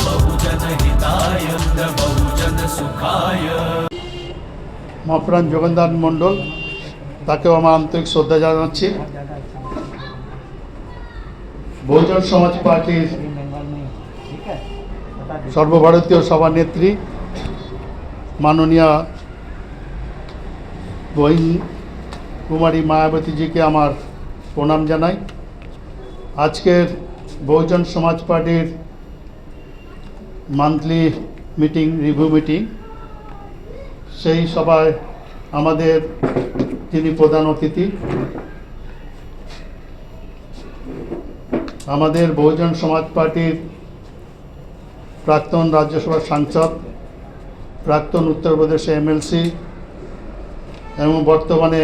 बहुजन हिताय बहुजन सुखाय। মহাপ্রাণ যোগেন্দ্র মণ্ডল, তাকেও আমার আন্তরিক শ্রদ্ধা জানাচ্ছি। বহুজন সমাজ পার্টির সর্বভারতীয় সভানেত্রী মাননীয়া বহিন কুমারী মায়াবতীজিকে আমার প্রণাম জানাই। আজকের বহুজন সমাজ পার্টির মান্থলি মিটিং, রিভিউ মিটিং, সেই সভায় আমাদের যিনি প্রধান অতিথি, আমাদের বহুজন সমাজ পার্টির প্রাক্তন রাজ্যসভার সাংসদ, প্রাক্তন উত্তরপ্রদেশে এমএলসি এবং বর্তমানে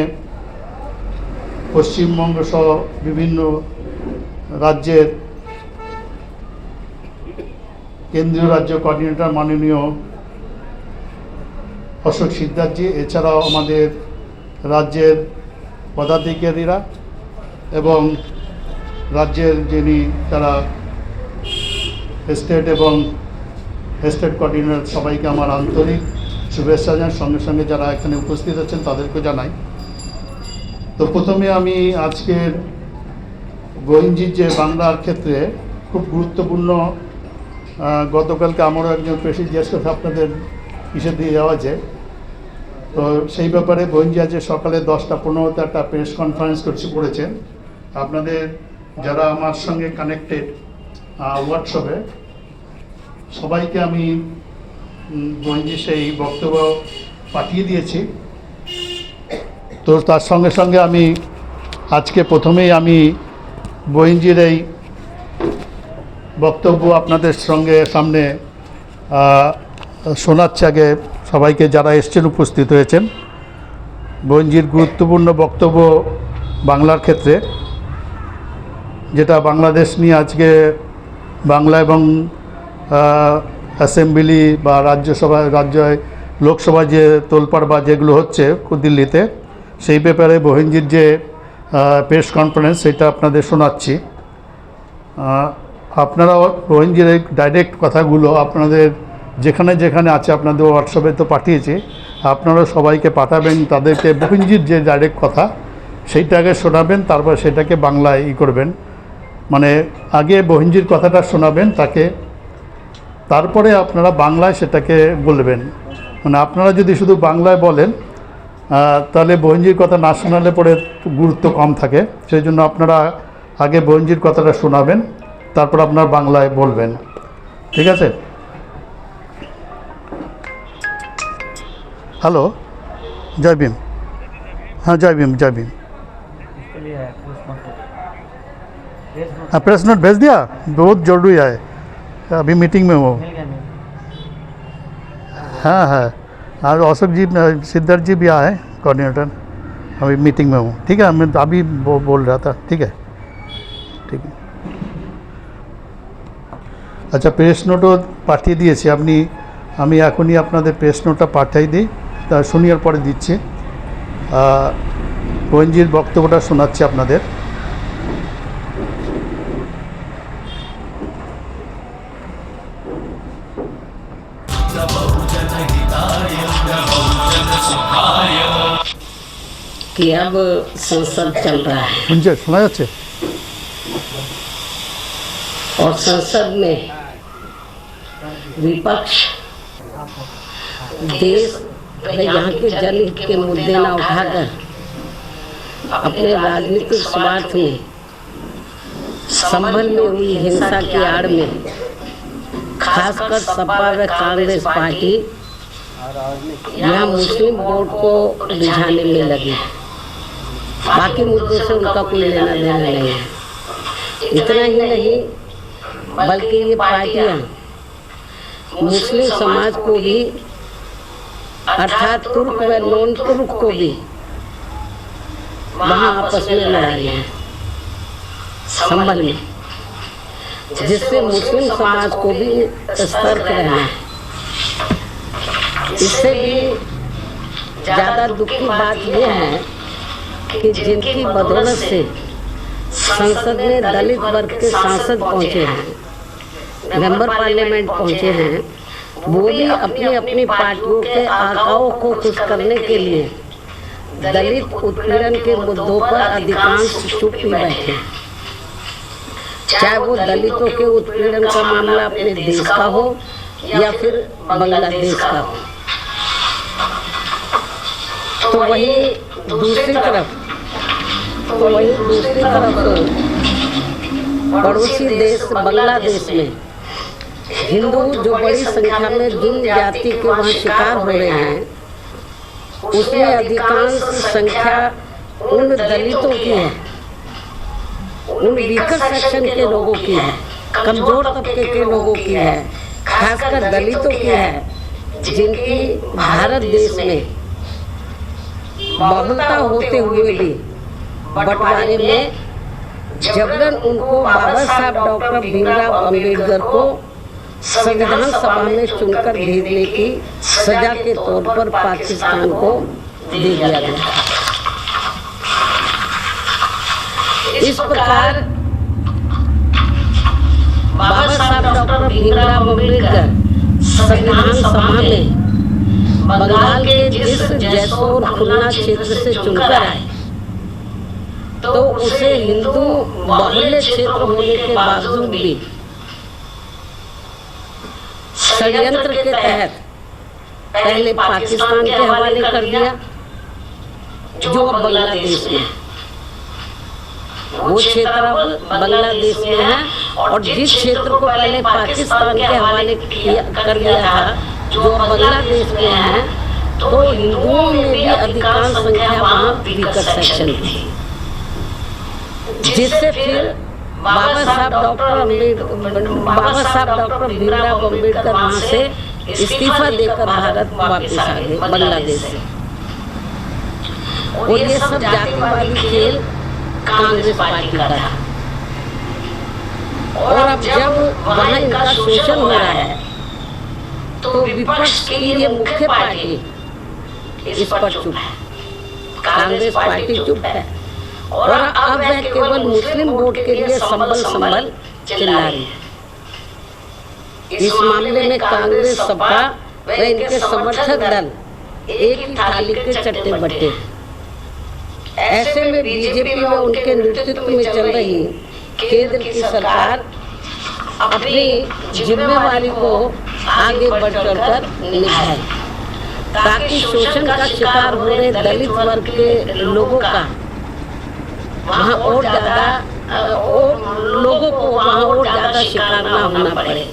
পশ্চিমবঙ্গ সহ বিভিন্ন রাজ্যের কেন্দ্রীয় রাজ্য কোঅর্ডিনেটর মাননীয় অশোক সিদ্ধার্থী, এছাড়াও আমাদের রাজ্যের পদাধিকারীরা এবং রাজ্যের যিনি তারা স্টেট এবং স্টেট কোঅর্ডিনেটর, সবাইকে আমার আন্তরিক শুভেচ্ছা জানাই। সঙ্গে সঙ্গে যারা এখানে উপস্থিত আছেন তাদেরকে জানাই। তো প্রথমে আমি আজকের গোবিন্দজির যে বাংলার ক্ষেত্রে খুব গুরুত্বপূর্ণ, গতকালকে আমারও একজন পেশেন্ট জিজ্ঞেস করে আপনাদের কিসে দিয়ে যাওয়া যায়, তো সেই ব্যাপারে গোবিন্দজি আজ সকালে 10:15 একটা প্রেস কনফারেন্স করেছেন। আপনাদের যারা আমার সঙ্গে কানেক্টেড হোয়াটসঅ্যাপে, সবাইকে আমি গোবিন্দজি সেই বক্তব্য পাঠিয়ে দিয়েছি। তো তার সঙ্গে সঙ্গে আমি আজকে প্রথমেই আমি গোবিন্দজির এই বক্তব্য আপনাদের সামনে শোনাচ্ছি। আগে সবাইকে যারা এসছেন, উপস্থিত হয়েছেন, গোবিন্দজির গুরুত্বপূর্ণ বক্তব্য বাংলার ক্ষেত্রে, যেটা বাংলাদেশ নিয়ে আজকে বাংলা এবং অ্যাসেম্বলি বা লোকসভায় যে তোলপাড় বা যেগুলো হচ্ছে দিল্লিতে, সেই ব্যাপারে গোবিন্দজির যে প্রেস কনফারেন্স, সেটা আপনাদের শোনাচ্ছি। আপনারা গোবিন্দজির এই ডাইরেক্ট কথাগুলো আপনাদের যেখানে যেখানে আছে, আপনাদের হোয়াটসঅ্যাপে তো পাঠিয়েছি, আপনারা সবাইকে পাঠাবেন, তাদেরকে গোবিন্দজির যে ডাইরেক্ট কথা সেইটা আগে শোনাবেন, তারপর সেটাকে বাংলায় করবেন। মানে আগে গোবিন্দজির কথাটা শোনাবেন তাকে, তারপরে আপনারা বাংলায় সেটাকে বলবেন। মানে আপনারা যদি শুধু বাংলায় বলেন তাহলে গোবিন্দজির কথা না শোনালে পরে গুরুত্ব কম থাকে। সেই জন্য আপনারা আগে গোবিন্দজির কথাটা শোনাবেন, তারপর আপনার বাংলায় বলবেন, ঠিক আছে? हेलो, जय भीम। हाँ, जय भीम, जय भीम। हाँ, प्रेस नोट भेज दिया, बहुत जरूरी है, अभी मीटिंग में हो। हाँ हाँ, और अशोक जी, सिद्धार्थ जी भी आए कोऑर्डिनेटर, अभी मीटिंग में हूँ, ठीक है? मैं अभी बोल रहा था, ठीक है, ठीक है। আচ্ছা, প্রেস নোটও পাঠিয়ে দিয়েছি আপনি, আমি এখনই আপনাদের প্রেস নোটটা পাঠিয়ে দিই, তা শুনিয়ার পরে দিচ্ছি। গোবিন্দজির বক্তব্যটা শোনাচ্ছি আপনাদের। कि अब संसद चल रहा है, শুনছে, শোনা যাচ্ছে? और संसद में विपक्ष देश व यहाँ के जनहित के मुद्दे न उठाकर अपने राजनीतिक स्वार्थ में संभल में हुई हिंसा की आड़ में खासकर सपा व कांग्रेस पार्टी यहाँ मुस्लिम वोट को रिझाने में लगी। बाकी मुद्दों से उनका कोई लेना देना नहीं है। इतना ही नहीं, बल्कि ये पार्टियां मुस्लिम समाज को भी, अर्थात तुर्क व नॉन तुर्क को भी वहाँ आपस में लड़ा रही है संभल में, जिससे मुस्लिम समाज को भी सतर्क रहना है। इससे भी ज़्यादा दुख की बात यह है कि जिनकी बदौलत से संसद में दलित वर्ग के सांसद पहुँचे हैं, मेंबर पार्लियामेंट पहुंचे हैं, वो भी अपनी अपनी पार्टियों के आकाओं को खुश करने के लिए दलित उत्पीड़न के मुद्दों पर अधिकांश चुप ही बैठे, चाहे वो दलितों के उत्पीड़न का मामला अपने देश का हो या फिर बांग्लादेश का हो। तो वहीं दूसरी तरफ पड़ोसी देश बांग्लादेश में हिंदू जो बड़ी संख्या में जिन जाति के वहाँ शिकार हो रहे हैं, उसमें अधिकांश संख्या उन दलितों की है, उन वीकर सेक्शन के लोगों की है, कमजोर तबके के लोगों की है, खासकर दलितों की है, जिनकी भारत देश में बहुलता होते हुए भी बंटवारे में जबरन उनको बाबा साहब डॉक्टर भीमराव अंबेडकर को संविधान सभा में चुनकर भेजने की सजा के तौर पर पाकिस्तान को दे दिया गया। इस प्रकार बाबा साहब डॉक्टर भीमराव अंबेडकर संविधान सभा में बंगाल के जिस जैसोर खुलना क्षेत्र से चुनकर आए, तो उसे हिंदू बहुल्य क्षेत्र होने के बावजूद भी षड्यंत्र के तहत पहले पाकिस्तान के हवाले कर दिया, जो अब बांग्लादेश में, वो क्षेत्र अब बांग्लादेश में है, और जिस क्षेत्र को पहले पाकिस्तान के हवाले कर दिया था, जो बांग्लादेश में है, तो हिंदुओं में भी अधिकांश संख्या वहाँ वीकर सेक्शन थी, जिससे फिर बाबा साहब डॉक्टर भीमराव अंबेडकर वहाँ से इस्तीफा देकर भारत वापस आ गए बांग्लादेश से। और ये सब जातिवादी खेल कांग्रेस पार्टी का था। और अब जब वहाँ इनका शोषण हो रहा है, तो विपक्ष की ये मुख्य पार्टी इस पर चुप है, कांग्रेस पार्टी चुप है, और अब वह केवल मुस्लिम वोट के लिए संभल चिल्ला रही है। इस मामले में कांग्रेस, सपा व इनके समर्थक दल एक ही थाली के चट्टे बट्टे। ऐसे में बीजेपी व उनके नेतृत्व में चल रही केंद्र की सरकार अपनी जिम्मेवारी को आगे बढ़ चढ़कर निभाए, ताकि शोषण का शिकार हो रहे दलित वर्ग के लोगों का वहाँ और ज़्यादा शिकार ना होना पड़े,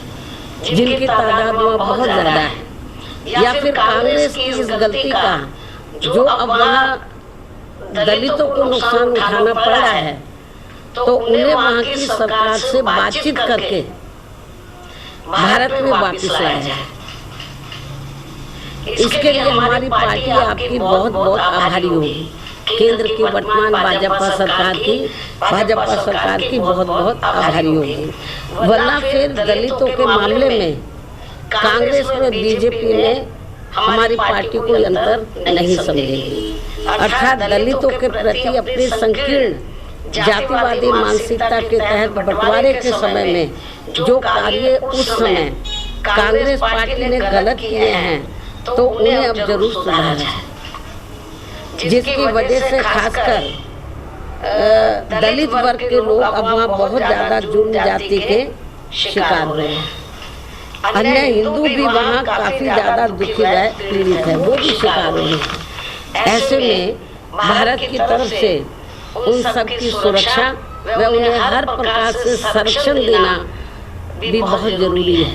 जिनकी तादाद वहाँ बहुत ज़्यादा है। या फिर कांग्रेस की इस गलती का, जो अब वहाँ दलितों को नुकसान उठाना पड़ रहा है, तो उन्हें वहाँ की सरकार से बातचीत करके भारत में वापस लाया जाए। इसके लिए हमारी पार्टी आपकी बहुत बहुत आभारी होगी, केंद्र की वर्तमान भाजपा सरकार की बहुत बहुत आभारी होगी। वरना फिर दलितों के मामले में कांग्रेस में बीजेपी में हमारी पार्टी कोई अंतर नहीं समझेगी। अर्थात दलितों के प्रति अपनी संकीर्ण जातिवादी मानसिकता के तहत बंटवारे के समय में जो कार्य उस समय कांग्रेस पार्टी ने गलत किए हैं, तो उन्हें अब जरूर सुधारना है, जिसकी वजह से खासकर दलित वर्ग के लोग अब वहाँ बहुत ज़्यादा जुर्म जाति के शिकार हुए हैं। अन्य हिंदू भी वहाँ काफ़ी ज़्यादा दुखी व पीड़ित है, वो भी शिकार हुए हैं। ऐसे में भारत की तरफ से उन सब की सुरक्षा व उन्हें हर प्रकार से संरक्षण देना भी बहुत जरूरी है।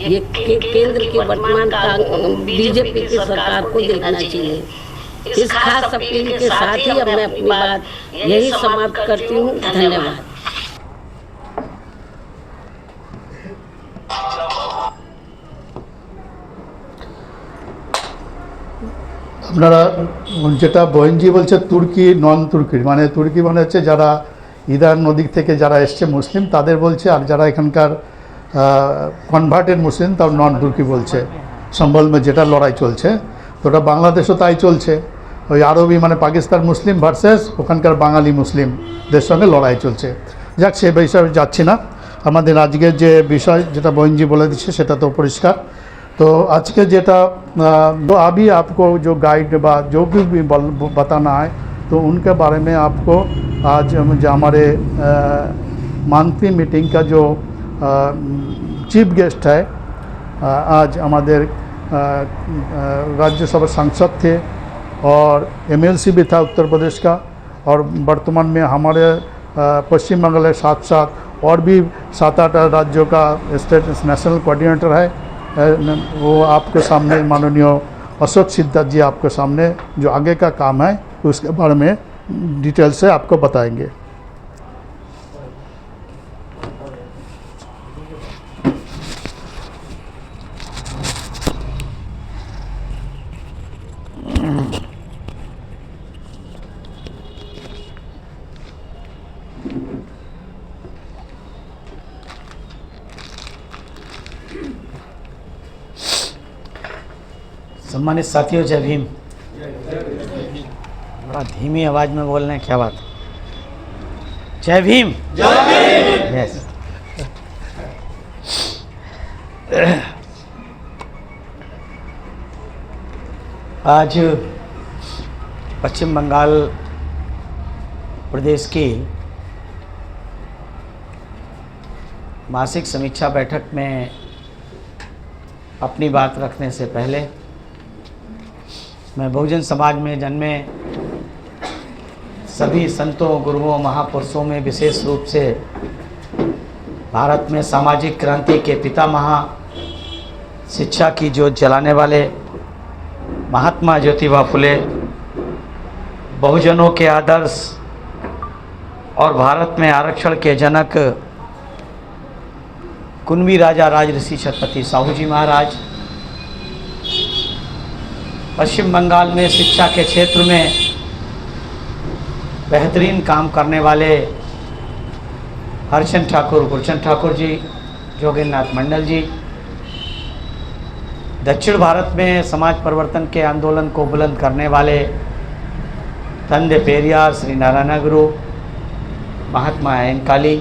ये केंद्र की वर्तमान बीजेपी की सरकार को देखना चाहिए। इस खास अपील के साथ ही अब मैं अपनी बात यही समाप्त करती हूँ। धन्यवाद। আপনারা যেটা বহিনজি বলছে তুর্কি নন তুর্কির, মানে তুর্কি মানে হচ্ছে যারা ইরান নদী থেকে যারা এসছে মুসলিম তাদের বলছে, আর যারা এখানকার কনভার্টেড মুসলিম তাও নন তুর্কি বলছে। সম্বল যেটা লড়াই চলছে, তো ওটা বাংলাদেশও তাই চলছে। ওই আরবি মানে পাকিস্তান মুসলিম ভার্সেস ওখানকার বাঙালি মুসলিমদের সঙ্গে লড়াই চলছে। যাক, সে বিষয়ে যাচ্ছি না। আমাদের আজকের যে বিষয় যেটা বহিনজি বলে দিচ্ছে সেটা তো পরিষ্কার। तो आज के जेटा जो अभी आपको जो गाइड बा जो भी बताना है तो उनके बारे में आपको आज जो हमारे मंथली मीटिंग का जो चीफ गेस्ट है आज हमारे राज्यसभा सांसद थे और एमएलसी भी था उत्तर प्रदेश का, और वर्तमान में हमारे पश्चिम बंगाल के साथ साथ और भी 7-8 राज्यों का स्टेट नेशनल कोऑर्डिनेटर है। वो आपके सामने माननीय अशोक सिद्धार्थ जी आपके सामने जो आगे का काम है उसके बारे में डिटेल से आपको बताएंगे। सम्मानित साथियों, जय भीम। बड़ा धीमी आवाज में बोल रहे हैं, क्या बात? जय भीम। जय भीम। यस। आज पश्चिम बंगाल प्रदेश की मासिक समीक्षा बैठक में अपनी बात रखने से पहले मैं बहुजन समाज में जन्मे सभी संतों, गुरुओं, महापुरुषों में विशेष रूप से भारत में सामाजिक क्रांति के पितामह, शिक्षा की ज्योत जलाने वाले महात्मा ज्योतिबा फुले, बहुजनों के आदर्श और भारत में आरक्षण के जनक कुनबी राजा राजऋषि छत्रपति साहू जी महाराज, पश्चिम बंगाल में शिक्षा के क्षेत्र में बेहतरीन काम करने वाले हरचंद ठाकुर, गुरचंद ठाकुर जी, जोगेंद्रनाथ मंडल जी, दक्षिण भारत में समाज परिवर्तन के आंदोलन को बुलंद करने वाले तंदे पेरियार, श्री नारायण गुरु, महात्मा अयंकाली,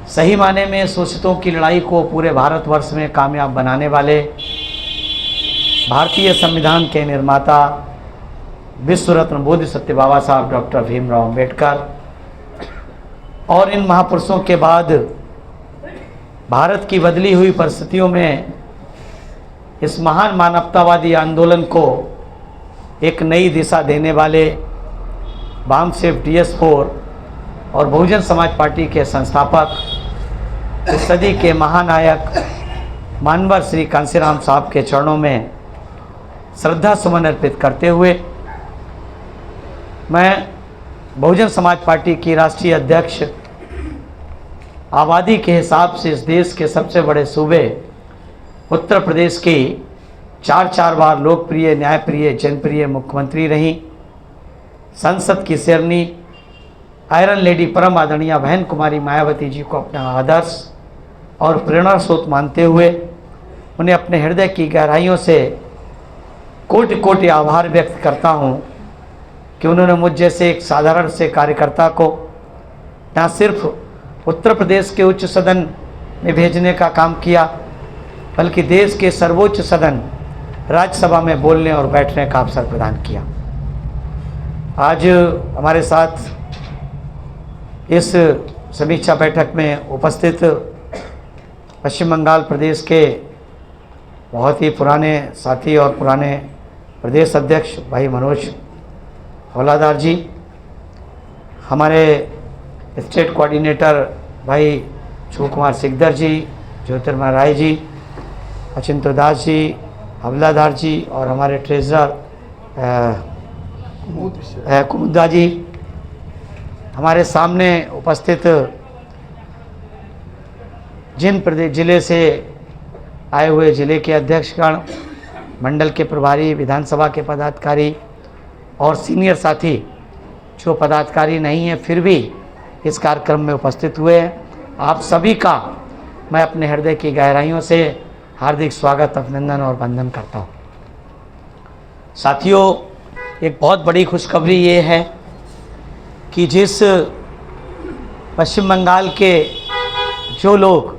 सही माने में शोषितों की लड़ाई को पूरे भारतवर्ष में कामयाब बनाने वाले भारतीय संविधान के निर्माता विश्व रत्न बोधि सत्य बाबा साहब डॉक्टर भीमराव अंबेडकर, और इन महापुरुषों के बाद भारत की बदली हुई परिस्थितियों में इस महान मानवतावादी आंदोलन को एक नई दिशा देने वाले वामसेफ DS4 और बहुजन समाज पार्टी के संस्थापक, इस सदी के महानायक मानवर श्री कांसीराम साहब के चरणों में श्रद्धा सुमन अर्पित करते हुए मैं बहुजन समाज पार्टी की राष्ट्रीय अध्यक्ष, आबादी के हिसाब से इस देश के सबसे बड़े सूबे उत्तर प्रदेश की 4 बार लोकप्रिय, न्यायप्रिय, जनप्रिय मुख्यमंत्री रहीं, संसद की शेरनी, आयरन लेडी परम आदरणीय बहन कुमारी मायावती जी को अपना आदर्श और प्रेरणा स्रोत मानते हुए उन्हें अपने हृदय की गहराइयों से कोटि कोटि आभार व्यक्त करता हूं कि उन्होंने मुझ जैसे एक साधारण से कार्यकर्ता को न सिर्फ उत्तर प्रदेश के उच्च सदन में भेजने का काम किया, बल्कि देश के सर्वोच्च सदन राज्यसभा में बोलने और बैठने का अवसर प्रदान किया। आज हमारे साथ इस समीक्षा बैठक में उपस्थित पश्चिम बंगाल प्रदेश के बहुत ही पुराने साथी और पुराने प्रदेश अध्यक्ष भाई मनोज हौलादार जी, हमारे स्टेट कोऑर्डिनेटर भाई शिव कुमार सिकदर जी, ज्योतिर्मय राय जी, अचिंतो दास जी, हवलादार जी, और हमारे ट्रेजरर कुमुदा जी, हमारे सामने उपस्थित जिन प्रदेश जिले से आए हुए जिले के अध्यक्षगण, मंडल के प्रभारी, विधानसभा के पदाधिकारी और सीनियर साथी जो पदाधिकारी नहीं हैं फिर भी इस कार्यक्रम में उपस्थित हुए हैं, आप सभी का मैं अपने हृदय की गहराइयों से हार्दिक स्वागत, अभिनंदन और वंदन करता हूँ। साथियों, एक बहुत बड़ी खुशखबरी ये है कि जिस पश्चिम बंगाल के जो लोग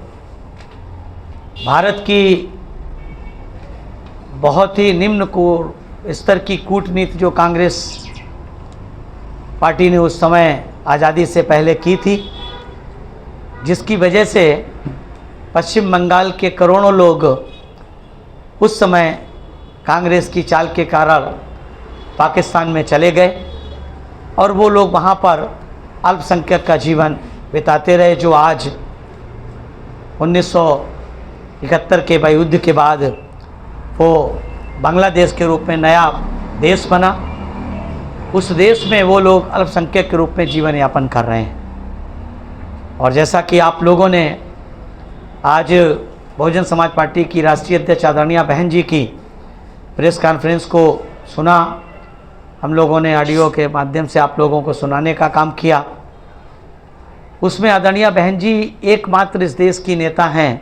भारत की बहुत ही निम्न स्तर की कूटनीति जो कांग्रेस पार्टी ने उस समय आज़ादी से पहले की थी, जिसकी वजह से पश्चिम बंगाल के करोड़ों लोग उस समय कांग्रेस की चाल के कारण पाकिस्तान में चले गए और वो लोग वहाँ पर अल्पसंख्यक का जीवन बिताते रहे, जो आज 1971 के युद्ध के बाद वो बांग्लादेश के रूप में नया देश बना। उस देश में वो लोग अल्पसंख्यक के रूप में जीवन यापन कर रहे हैं। और जैसा कि आप लोगों ने आज बहुजन समाज पार्टी की राष्ट्रीय अध्यक्ष आदरणीय बहन जी की प्रेस कॉन्फ्रेंस को सुना, हम लोगों ने ऑडियो के माध्यम से आप लोगों को सुनाने का काम किया। उसमें आदरणीय बहन जी एकमात्र इस देश की नेता हैं।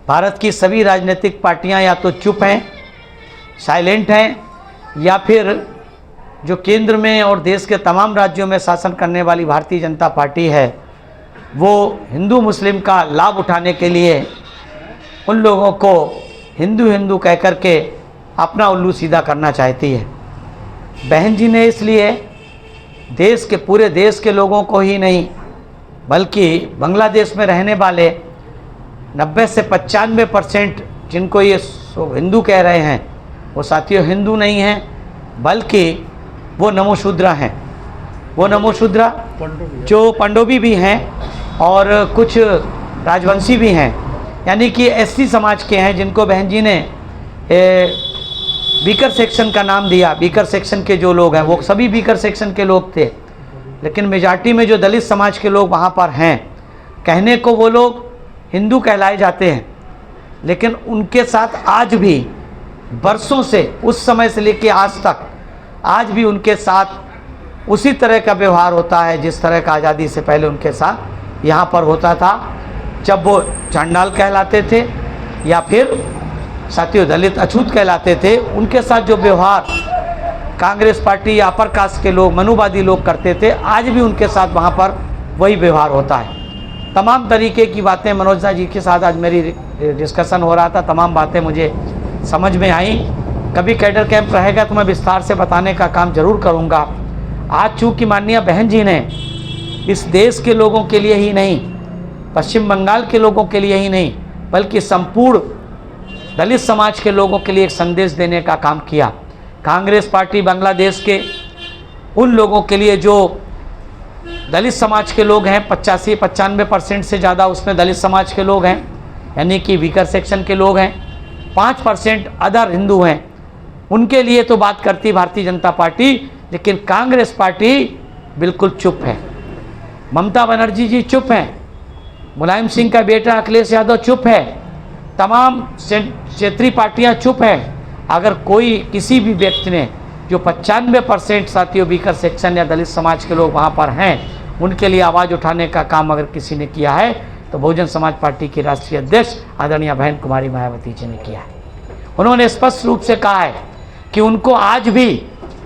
भारत की सभी राजनीतिक पार्टियां या तो चुप हैं, साइलेंट हैं, या फिर जो केंद्र में और देश के तमाम राज्यों में शासन करने वाली भारतीय जनता पार्टी है, वो हिंदू मुस्लिम का लाभ उठाने के लिए उन लोगों को हिंदू हिंदू कह कर के अपना उल्लू सीधा करना चाहती है। बहन जी ने इसलिए देश के पूरे देश के लोगों को ही नहीं, बल्कि बांग्लादेश में रहने वाले 90 से 95% जिनको ये हिंदू कह रहे हैं, वो साथियों हिंदू नहीं हैं, बल्कि वो नमोशूद्रा हैं। वो नमोशूद्रा जो पंडोबी भी हैं और कुछ राजवंशी भी हैं, यानी कि एससी समाज के हैं, जिनको बहन जी ने बीकर सेक्शन का नाम दिया। बीकर सेक्शन के जो लोग हैं वो सभी बीकर सेक्शन के लोग थे, लेकिन मेजॉरिटी में जो दलित समाज के लोग वहाँ पर हैं, कहने को वो लोग हिंदू कहलाए जाते हैं, लेकिन उनके साथ आज भी बरसों से, उस समय से लेकर आज तक, आज भी उनके साथ उसी तरह का व्यवहार होता है जिस तरह का आज़ादी से पहले उनके साथ यहाँ पर होता था, जब वो चांडाल कहलाते थे या फिर साथियों दलित अछूत कहलाते थे। उनके साथ जो व्यवहार कांग्रेस पार्टी या अपर कास्ट के लोग, मनुवादी लोग करते थे, आज भी उनके साथ वहाँ पर वही व्यवहार होता है। तमाम तरीके की बातें मनोज जी के साथ आज मेरी डिस्कशन हो रहा था, तमाम बातें मुझे समझ में आई। कभी कैडर कैंप रहेगा तो मैं विस्तार से बताने का काम जरूर करूँगा। आज चूँकि माननीय बहन जी ने इस देश के लोगों के लिए ही नहीं, पश्चिम बंगाल के लोगों के लिए ही नहीं, बल्कि संपूर्ण दलित समाज के लोगों के लिए एक संदेश देने का काम किया। कांग्रेस पार्टी बांग्लादेश के उन लोगों के लिए जो दलित समाज के लोग हैं, 85-95% से ज़्यादा उसमें दलित समाज के लोग हैं, यानी कि वीकर सेक्शन के लोग हैं, 5% अदर हिंदू हैं, उनके लिए तो बात करती भारतीय जनता पार्टी, लेकिन कांग्रेस पार्टी बिल्कुल चुप है। ममता बनर्जी जी चुप हैं, मुलायम सिंह का बेटा अखिलेश यादव चुप है, तमाम क्षेत्रीय पार्टियां चुप हैं। अगर कोई किसी भी व्यक्ति ने, जो 95% साथियों बीकर सेक्शन या दलित समाज के लोग वहाँ पर हैं, उनके लिए आवाज़ उठाने का काम अगर किसी ने किया है तो बहुजन समाज पार्टी की राष्ट्रीय अध्यक्ष आदरणीय बहन कुमारी मायावती जी ने किया है। उन्होंने स्पष्ट रूप से कहा है कि उनको आज भी,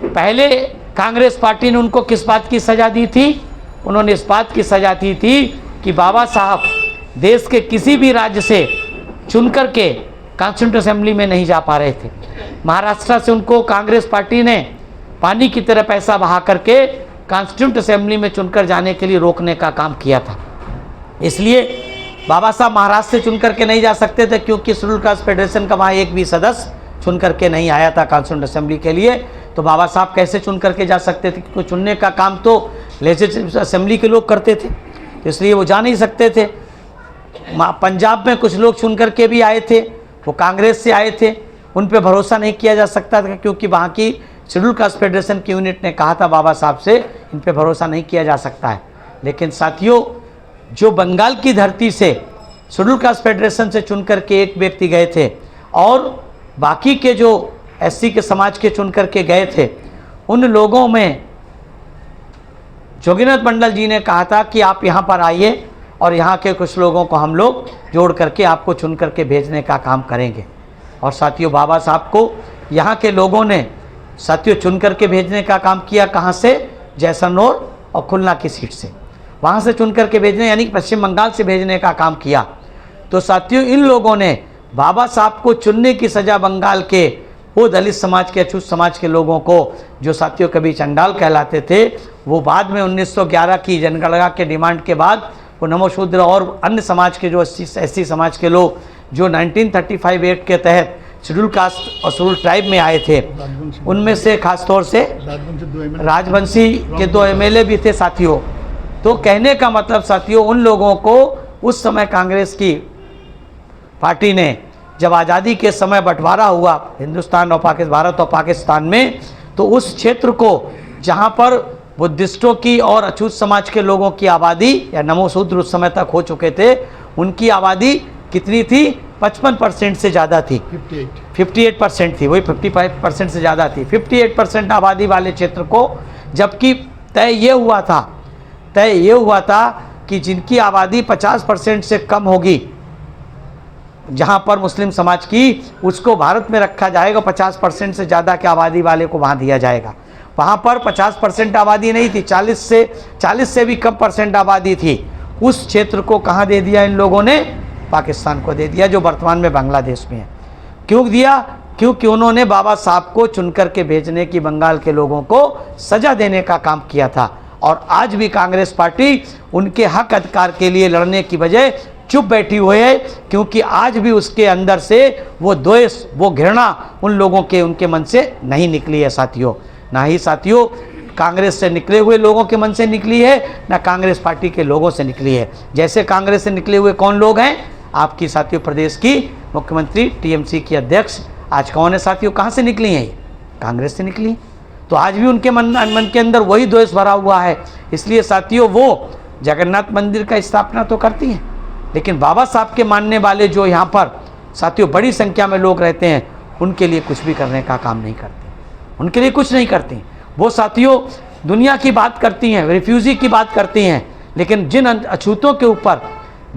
पहले कांग्रेस पार्टी ने उनको किस बात की सज़ा दी थी? उन्होंने इस बात की सज़ा दी थी कि बाबा साहब देश के किसी भी राज्य से चुन करके कॉन्स्टिट्यूंट असेंबली में नहीं जा पा रहे थे। महाराष्ट्र से उनको कांग्रेस पार्टी ने पानी की तरह पैसा बहा करके कॉन्स्टिट्यूंट असेंबली में चुनकर जाने के लिए रोकने का काम किया था। इसलिए बाबा साहब महाराष्ट्र से चुन करके नहीं जा सकते थे, क्योंकि शेड्यूल कास्ट फेडरेशन का वहाँ एक भी सदस्य चुन करके नहीं आया था कॉन्स्टिट्यूंट असेंबली के लिए। तो बाबा साहब कैसे चुन करके जा सकते थे? क्योंकि चुनने का काम तो लेजिस्लेटिव असेंबली के लोग करते थे, इसलिए वो जा नहीं सकते थे। पंजाब में कुछ लोग चुन करके भी आए थे, वो कांग्रेस से आए थे, उन पे भरोसा नहीं किया जा सकता था, क्योंकि वहाँ की शेड्यूल कास्ट फेडरेशन की यूनिट ने कहा था बाबा साहब से इन पे भरोसा नहीं किया जा सकता है। लेकिन साथियों, जो बंगाल की धरती से शेड्यूल कास्ट फेडरेशन से चुन करके एक व्यक्ति गए थे और बाकी के जो एससी के समाज के चुन करके गए थे, उन लोगों में जोगीनाथ मंडल जी ने कहा था कि आप यहाँ पर आइए और यहाँ के कुछ लोगों को हम लोग जोड़ करके आपको चुन करके भेजने का काम करेंगे। और साथियों, बाबा साहब को यहाँ के लोगों ने साथियों चुन करके भेजने का काम किया। कहाँ से? जैसलमेर और खुलना की सीट से। वहाँ से चुन करके भेजने यानी कि पश्चिम बंगाल से भेजने का काम किया। तो साथियों इन लोगों ने बाबा साहब को चुनने की सज़ा बंगाल के वो दलित समाज के, अछूत समाज के लोगों को, जो साथियों कभी चंडाल कहलाते थे, वो बाद में 1911 की जनगणना के डिमांड के बाद वो नमोशूद्र और अन्य समाज के जो एससी समाज के लोग जो 1935 एक्ट के तहत शेड्यूल कास्ट और शेड्यूल ट्राइब में आए थे, उनमें से खासतौर से राजवंशी के 2 MLA भी थे साथियों। तो कहने का मतलब साथियों उन लोगों को उस समय कांग्रेस की पार्टी ने जब आज़ादी के समय बंटवारा हुआ हिंदुस्तान और भारत और पाकिस्तान में, तो उस क्षेत्र को जहाँ पर बुद्धिस्टों की और अछूत समाज के लोगों की आबादी या नमोशूद्र उस समय तक हो चुके थे, उनकी आबादी कितनी थी? 55% से ज़्यादा थी, 58% थी, वही 55% से ज़्यादा थी, 58% आबादी वाले क्षेत्र को, जबकि तय ये हुआ था कि जिनकी आबादी 50% से कम होगी, जहाँ पर मुस्लिम समाज की, उसको भारत में रखा जाएगा, 50% से ज़्यादा के आबादी वाले को वहाँ दिया जाएगा। वहाँ पर 50% आबादी नहीं थी, 40 से भी कम परसेंट आबादी थी। उस क्षेत्र को कहाँ दे दिया इन लोगों ने? पाकिस्तान को दे दिया, जो वर्तमान में बांग्लादेश में है। क्यों दिया? क्योंकि उन्होंने बाबा साहब को चुन करके भेजने की बंगाल के लोगों को सज़ा देने का काम किया था। और आज भी कांग्रेस पार्टी उनके हक अधिकार के लिए लड़ने की बजाय चुप बैठी हुई है, क्योंकि आज भी उसके अंदर से वो द्वेष, वो घृणा उन लोगों के, उनके मन से नहीं निकली है साथियों। ना ही साथियों कांग्रेस से निकले हुए लोगों के मन से निकली है, ना कांग्रेस पार्टी के लोगों से निकली है। जैसे कांग्रेस से निकले हुए कौन लोग हैं? आपकी साथियों प्रदेश की मुख्यमंत्री, टीएमसी की अध्यक्ष आज कौन है साथियों? कहाँ से निकली हैं? ये कांग्रेस से निकली। तो आज भी उनके मन के अंदर वही द्वेष भरा हुआ है। इसलिए साथियों वो जगन्नाथ मंदिर का स्थापना तो करती हैं, लेकिन बाबा साहब के मानने वाले जो यहाँ पर साथियों बड़ी संख्या में लोग रहते हैं, उनके लिए कुछ भी करने का काम नहीं करते, उनके लिए कुछ नहीं करती। वो साथियों दुनिया की बात करती हैं, रिफ्यूजी की बात करती हैं, लेकिन जिन अछूतों के ऊपर,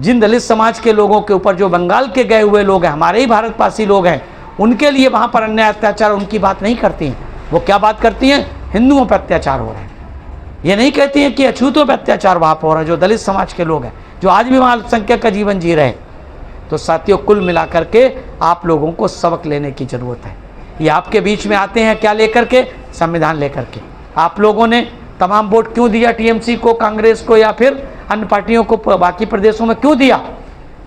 जिन दलित समाज के लोगों के ऊपर, जो बंगाल के गए हुए लोग हैं, हमारे ही भारतवासी लोग हैं, उनके लिए वहाँ पर अन्याय अत्याचार, उनकी बात नहीं करती हैं। वो क्या बात करती हैं? हिंदुओं पर अत्याचार हो रहा है। ये नहीं कहती हैं कि अछूतों पर अत्याचार वहाँ पर हो रहा है, जो दलित समाज के लोग हैं, जो आज भी वहाँ अल्पसंख्यक का जीवन जी रहे हैं। तो साथियों कुल मिलाकर के आप लोगों को सबक लेने की ज़रूरत है। ये आपके बीच में आते हैं क्या लेकर के? संविधान लेकर के। आप लोगों ने तमाम वोट क्यों दिया टीएमसी को, कांग्रेस को या फिर अन्य पार्टियों को बाकी प्रदेशों में क्यों दिया?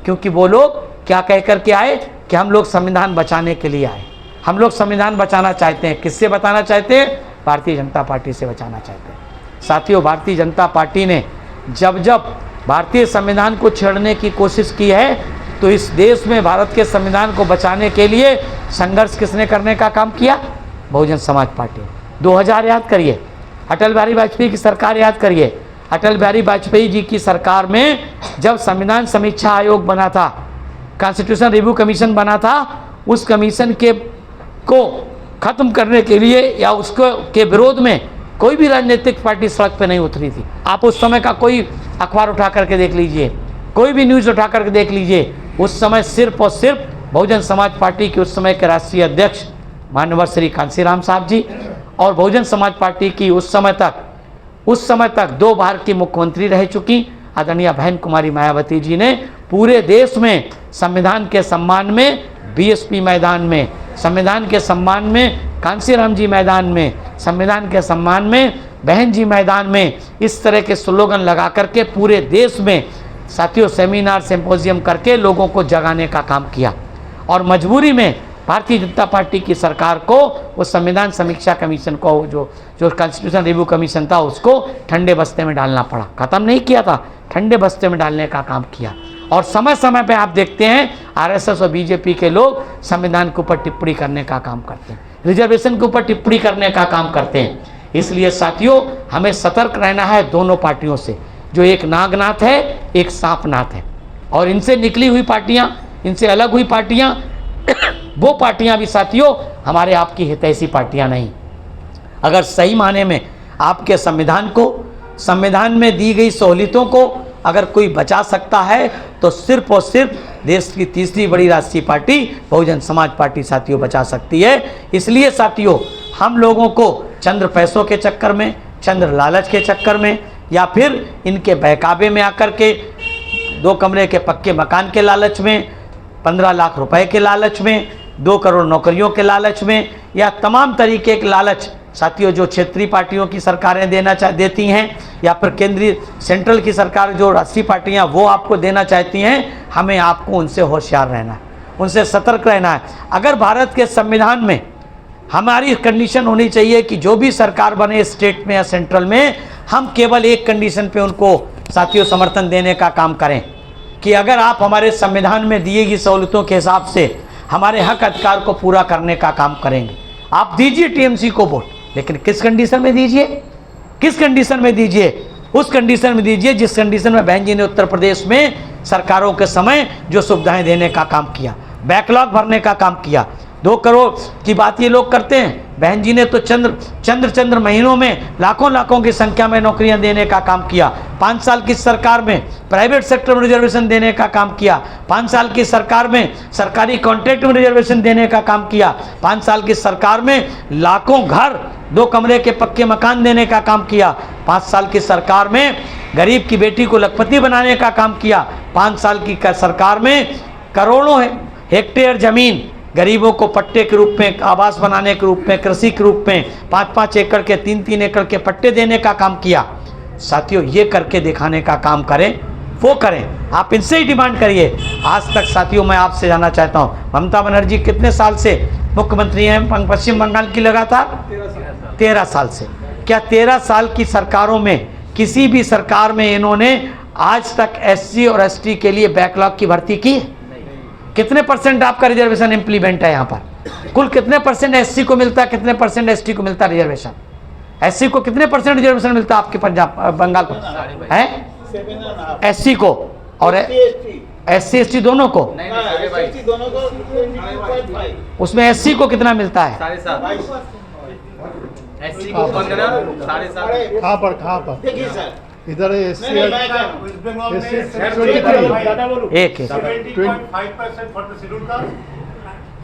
क्योंकि वो लोग क्या कह करके आए कि हम लोग संविधान बचाने के लिए आए, हम लोग संविधान बचाना चाहते हैं। किससे बचाना चाहते हैं? भारतीय जनता पार्टी से बचाना चाहते हैं। साथियों भारतीय जनता पार्टी ने जब जब भारतीय संविधान को छेड़ने की कोशिश की है, तो इस देश में भारत के संविधान को बचाने के लिए संघर्ष किसने करने का काम किया? बहुजन समाज पार्टी। 2000 याद करिए, अटल बिहारी वाजपेयी की सरकार याद करिए। अटल बिहारी वाजपेयी जी की सरकार में जब संविधान समीक्षा आयोग बना था, कॉन्स्टिट्यूशन रिव्यू कमीशन बना था, उस कमीशन को ख़त्म करने के लिए या उसको के विरोध में कोई भी राजनीतिक पार्टी सड़क पे नहीं उतरी थी। आप उस समय का कोई अखबार उठा करके देख लीजिए, कोई भी न्यूज़ उठा करके देख लीजिए, उस समय सिर्फ और सिर्फ बहुजन समाज पार्टी के उस समय के राष्ट्रीय अध्यक्ष माननीय श्री कांशीराम साहब जी और बहुजन समाज पार्टी की उस समय तक 2 बार की मुख्यमंत्री रह चुकी आदरणीय बहन कुमारी मायावती जी ने पूरे देश में संविधान के सम्मान में बीएसपी मैदान में, संविधान के सम्मान में कांशीराम जी मैदान में, संविधान के सम्मान में बहन जी मैदान में, इस तरह के स्लोगन लगा करके पूरे देश में साथियों सेमिनार सिंपोजियम करके लोगों को जगाने का काम किया। और मजबूरी में भारतीय जनता पार्टी की सरकार को वो संविधान समीक्षा कमीशन को, जो कॉन्स्टिट्यूशन रिव्यू कमीशन था, उसको ठंडे बस्ते में डालना पड़ा। ख़त्म नहीं किया था, ठंडे बस्ते में डालने का काम किया। और समय समय पे आप देखते हैं आरएसएस और बीजेपी के लोग संविधान के ऊपर टिप्पणी करने का काम करते हैं, रिजर्वेशन के ऊपर टिप्पणी करने का काम करते हैं। इसलिए साथियों हमें सतर्क रहना है दोनों पार्टियों से, जो एक नागनाथ है, एक सांपनाथ है। और इनसे निकली हुई पार्टियां, इनसे अलग हुई पार्टियां, वो पार्टियां भी साथियों हमारे आपकी हितैषी पार्टियां नहीं। अगर सही माने में आपके संविधान को, संविधान में दी गई सहूलियतों को अगर कोई बचा सकता है, तो सिर्फ और सिर्फ देश की तीसरी बड़ी राष्ट्रीय पार्टी बहुजन समाज पार्टी साथियों बचा सकती है। इसलिए साथियों हम लोगों को चंद्र पैसों के चक्कर में, चंद्र लालच के चक्कर में या फिर इनके बहकावे में आकर के 2 कमरे के पक्के मकान के लालच में, 15 लाख रुपए के लालच में, 2 करोड़ नौकरियों के लालच में, या तमाम तरीके के लालच साथियों जो क्षेत्रीय पार्टियों की सरकारें देती हैं, या फिर केंद्रीय सेंट्रल की सरकार जो राष्ट्रीय पार्टियां वो आपको देना चाहती हैं, हमें आपको उनसे होशियार रहना है, उनसे सतर्क रहना है। अगर भारत के संविधान में हमारी कंडीशन होनी चाहिए कि जो भी सरकार बने स्टेट में या सेंट्रल में, हम केवल एक कंडीशन पे उनको साथियों समर्थन देने का काम करें कि अगर आप हमारे संविधान में दिए गई सहूलतों के हिसाब से हमारे हक अधिकार को पूरा करने का काम करेंगे। आप दीजिए टीएमसी को वोट, लेकिन किस कंडीशन में दीजिए, किस कंडीशन में दीजिए? उस कंडीशन में दीजिए जिस कंडीशन में बहन जी ने उत्तर प्रदेश में सरकारों के समय जो सुविधाएं देने का काम किया, बैकलॉग भरने का काम किया। 2 करोड़ की बात ये लोग करते हैं, बहन जी ने तो चंद्र महीनों में लाखों की संख्या में नौकरियां देने का काम किया। 5 साल की सरकार में प्राइवेट सेक्टर में रिजर्वेशन देने का काम किया। 5 साल की सरकार में सरकारी कॉन्ट्रैक्ट में रिजर्वेशन देने का काम किया। 5 साल की सरकार में लाखों घर 2 कमरे के पक्के मकान देने का काम किया। 5 साल की सरकार में गरीब की बेटी को लखपति बनाने का काम किया। 5 साल की सरकार में करोड़ों हेक्टेयर जमीन गरीबों को पट्टे के रूप में, आवास बनाने के रूप में, कृषि के रूप में 5-5 एकड़ के 3-3 एकड़ के पट्टे देने का काम किया। साथियों ये करके दिखाने का काम करें, वो करें, आप इनसे ही डिमांड करिए। आज तक साथियों मैं आपसे जानना चाहता हूँ, ममता बनर्जी कितने साल से मुख्यमंत्री हैं पश्चिम बंगाल की? लगातार 13 साल से। क्या 13 साल की सरकारों में किसी भी सरकार में इन्होंने आज तक SC और ST के लिए बैकलॉग की भर्ती की? कितने % आपका रिजर्वेशन इंप्लीमेंट है यहाँ पर? कुल कितने % SC को मिलता है, कितने % ST को मिलता है रिजर्वेशन? SC को कितने % रिजर्वेशन मिलता है आपके पंजाब बंगाल को है? SC को और SC ST दोनों को? उसमें SC को कितना मिलता है? 7.5। कहाँ पर इधर एक 17.5% for the scheduled caste,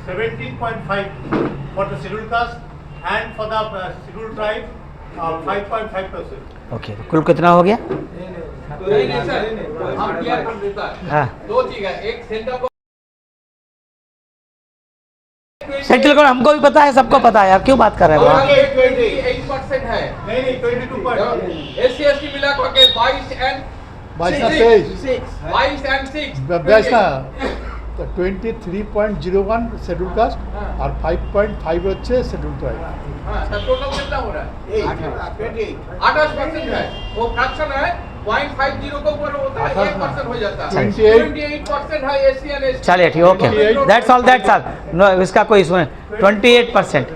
17.5 for the scheduled caste, and for the scheduled tribe, 5.5%. Okay, कुल कितना हो गया? नहीं सर, हम क्लियर कर देता है। हाँ, 2 चीज है, एक सेंटर को सेंट्रल को हमको भी पता है, सबको पता है, आप क्यों बात कर रहे हो? 28% है। नहीं 22%. SC ST मिला के 22 and 23.01 शेड्यूल कास्ट और 5.5 হচ্ছে शेड्यूल ट्राइब। हाँ, तो टोटल कितना हो रहा है? 28% है। वो फ्रैक्शन है 0.50 को ऊपर होता है 1% हो जाता है। 28% है SC and ST। चलिए ठीक, ओके, दैट्स ऑल नो, इसका कोई इशू नहीं। 28%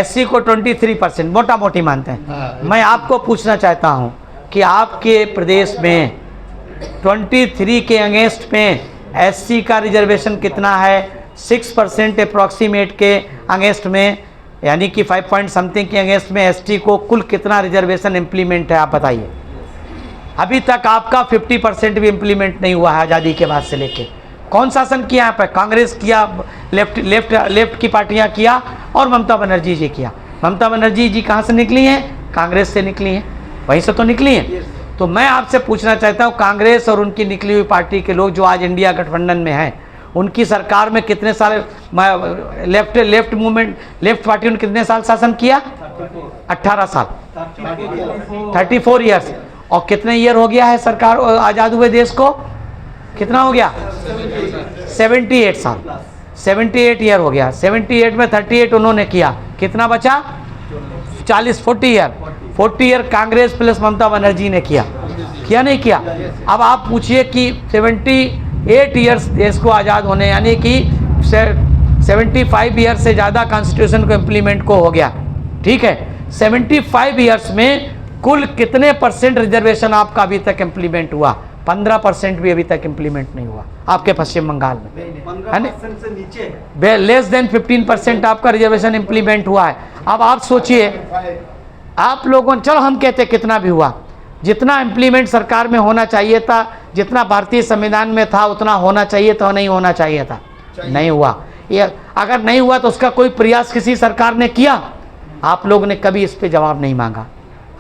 SC को 23% मोटा मोटी मानते हैं। मैं आपको पूछना चाहता हूं कि आपके प्रदेश में 23 के अगेंस्ट में SC का रिजर्वेशन कितना है? 6% अप्रॉक्सीमेट के अगेंस्ट में, यानी कि 5 पॉइंट समथिंग के अगेंस्ट में ST को कुल कितना रिजर्वेशन इम्प्लीमेंट है आप बताइए। अभी तक आपका 50% भी इम्प्लीमेंट नहीं हुआ है आज़ादी के बाद से लेके। कौन शासन किया यहाँ पर? कांग्रेस किया, लेफ्ट की पार्टियाँ किया और ममता बनर्जी जी किया। ममता बनर्जी जी कहाँ से निकली हैं? कांग्रेस से निकली हैं, वहीं से तो निकली हैं। तो मैं आपसे पूछना चाहता हूँ, कांग्रेस और उनकी निकली हुई पार्टी के लोग जो आज इंडिया गठबंधन में हैं, उनकी सरकार में कितने साल लेफ्ट मूवमेंट, लेफ्ट पार्टी ने कितने साल शासन किया? 18 साल, 34 ईयर्स। और कितने ईयर हो गया है सरकार आज़ाद हुए देश को? कितना हो गया? 78 साल, 78 ईयर हो गया। 78 में 38 उन्होंने किया, कितना बचा? 40 ईयर कांग्रेस प्लस ममता बनर्जी ने किया नहीं किया? अब आप पूछिए कि 78 ईयर्स देश को आज़ाद होने, यानी कि 75 ईयर से ज़्यादा कॉन्स्टिट्यूशन को इम्प्लीमेंट को हो गया, ठीक है। 75 ईयर्स में कुल कितने % रिजर्वेशन आपका अभी तक इम्प्लीमेंट हुआ? 15% भी अभी तक इम्प्लीमेंट नहीं हुआ आपके पश्चिम बंगाल में। 15% से नीचे, लेस देन 15% आपका रिजर्वेशन इम्प्लीमेंट हुआ है। अब आप सोचिए, आप लोगों, चलो हम कहते कितना भी हुआ, जितना इम्प्लीमेंट सरकार में होना चाहिए था, जितना भारतीय संविधान में था उतना होना चाहिए था, नहीं होना चाहिए था? नहीं हुआ। ये अगर नहीं हुआ तो उसका कोई प्रयास किसी सरकार ने किया? आप लोगों ने कभी इस पे जवाब नहीं मांगा,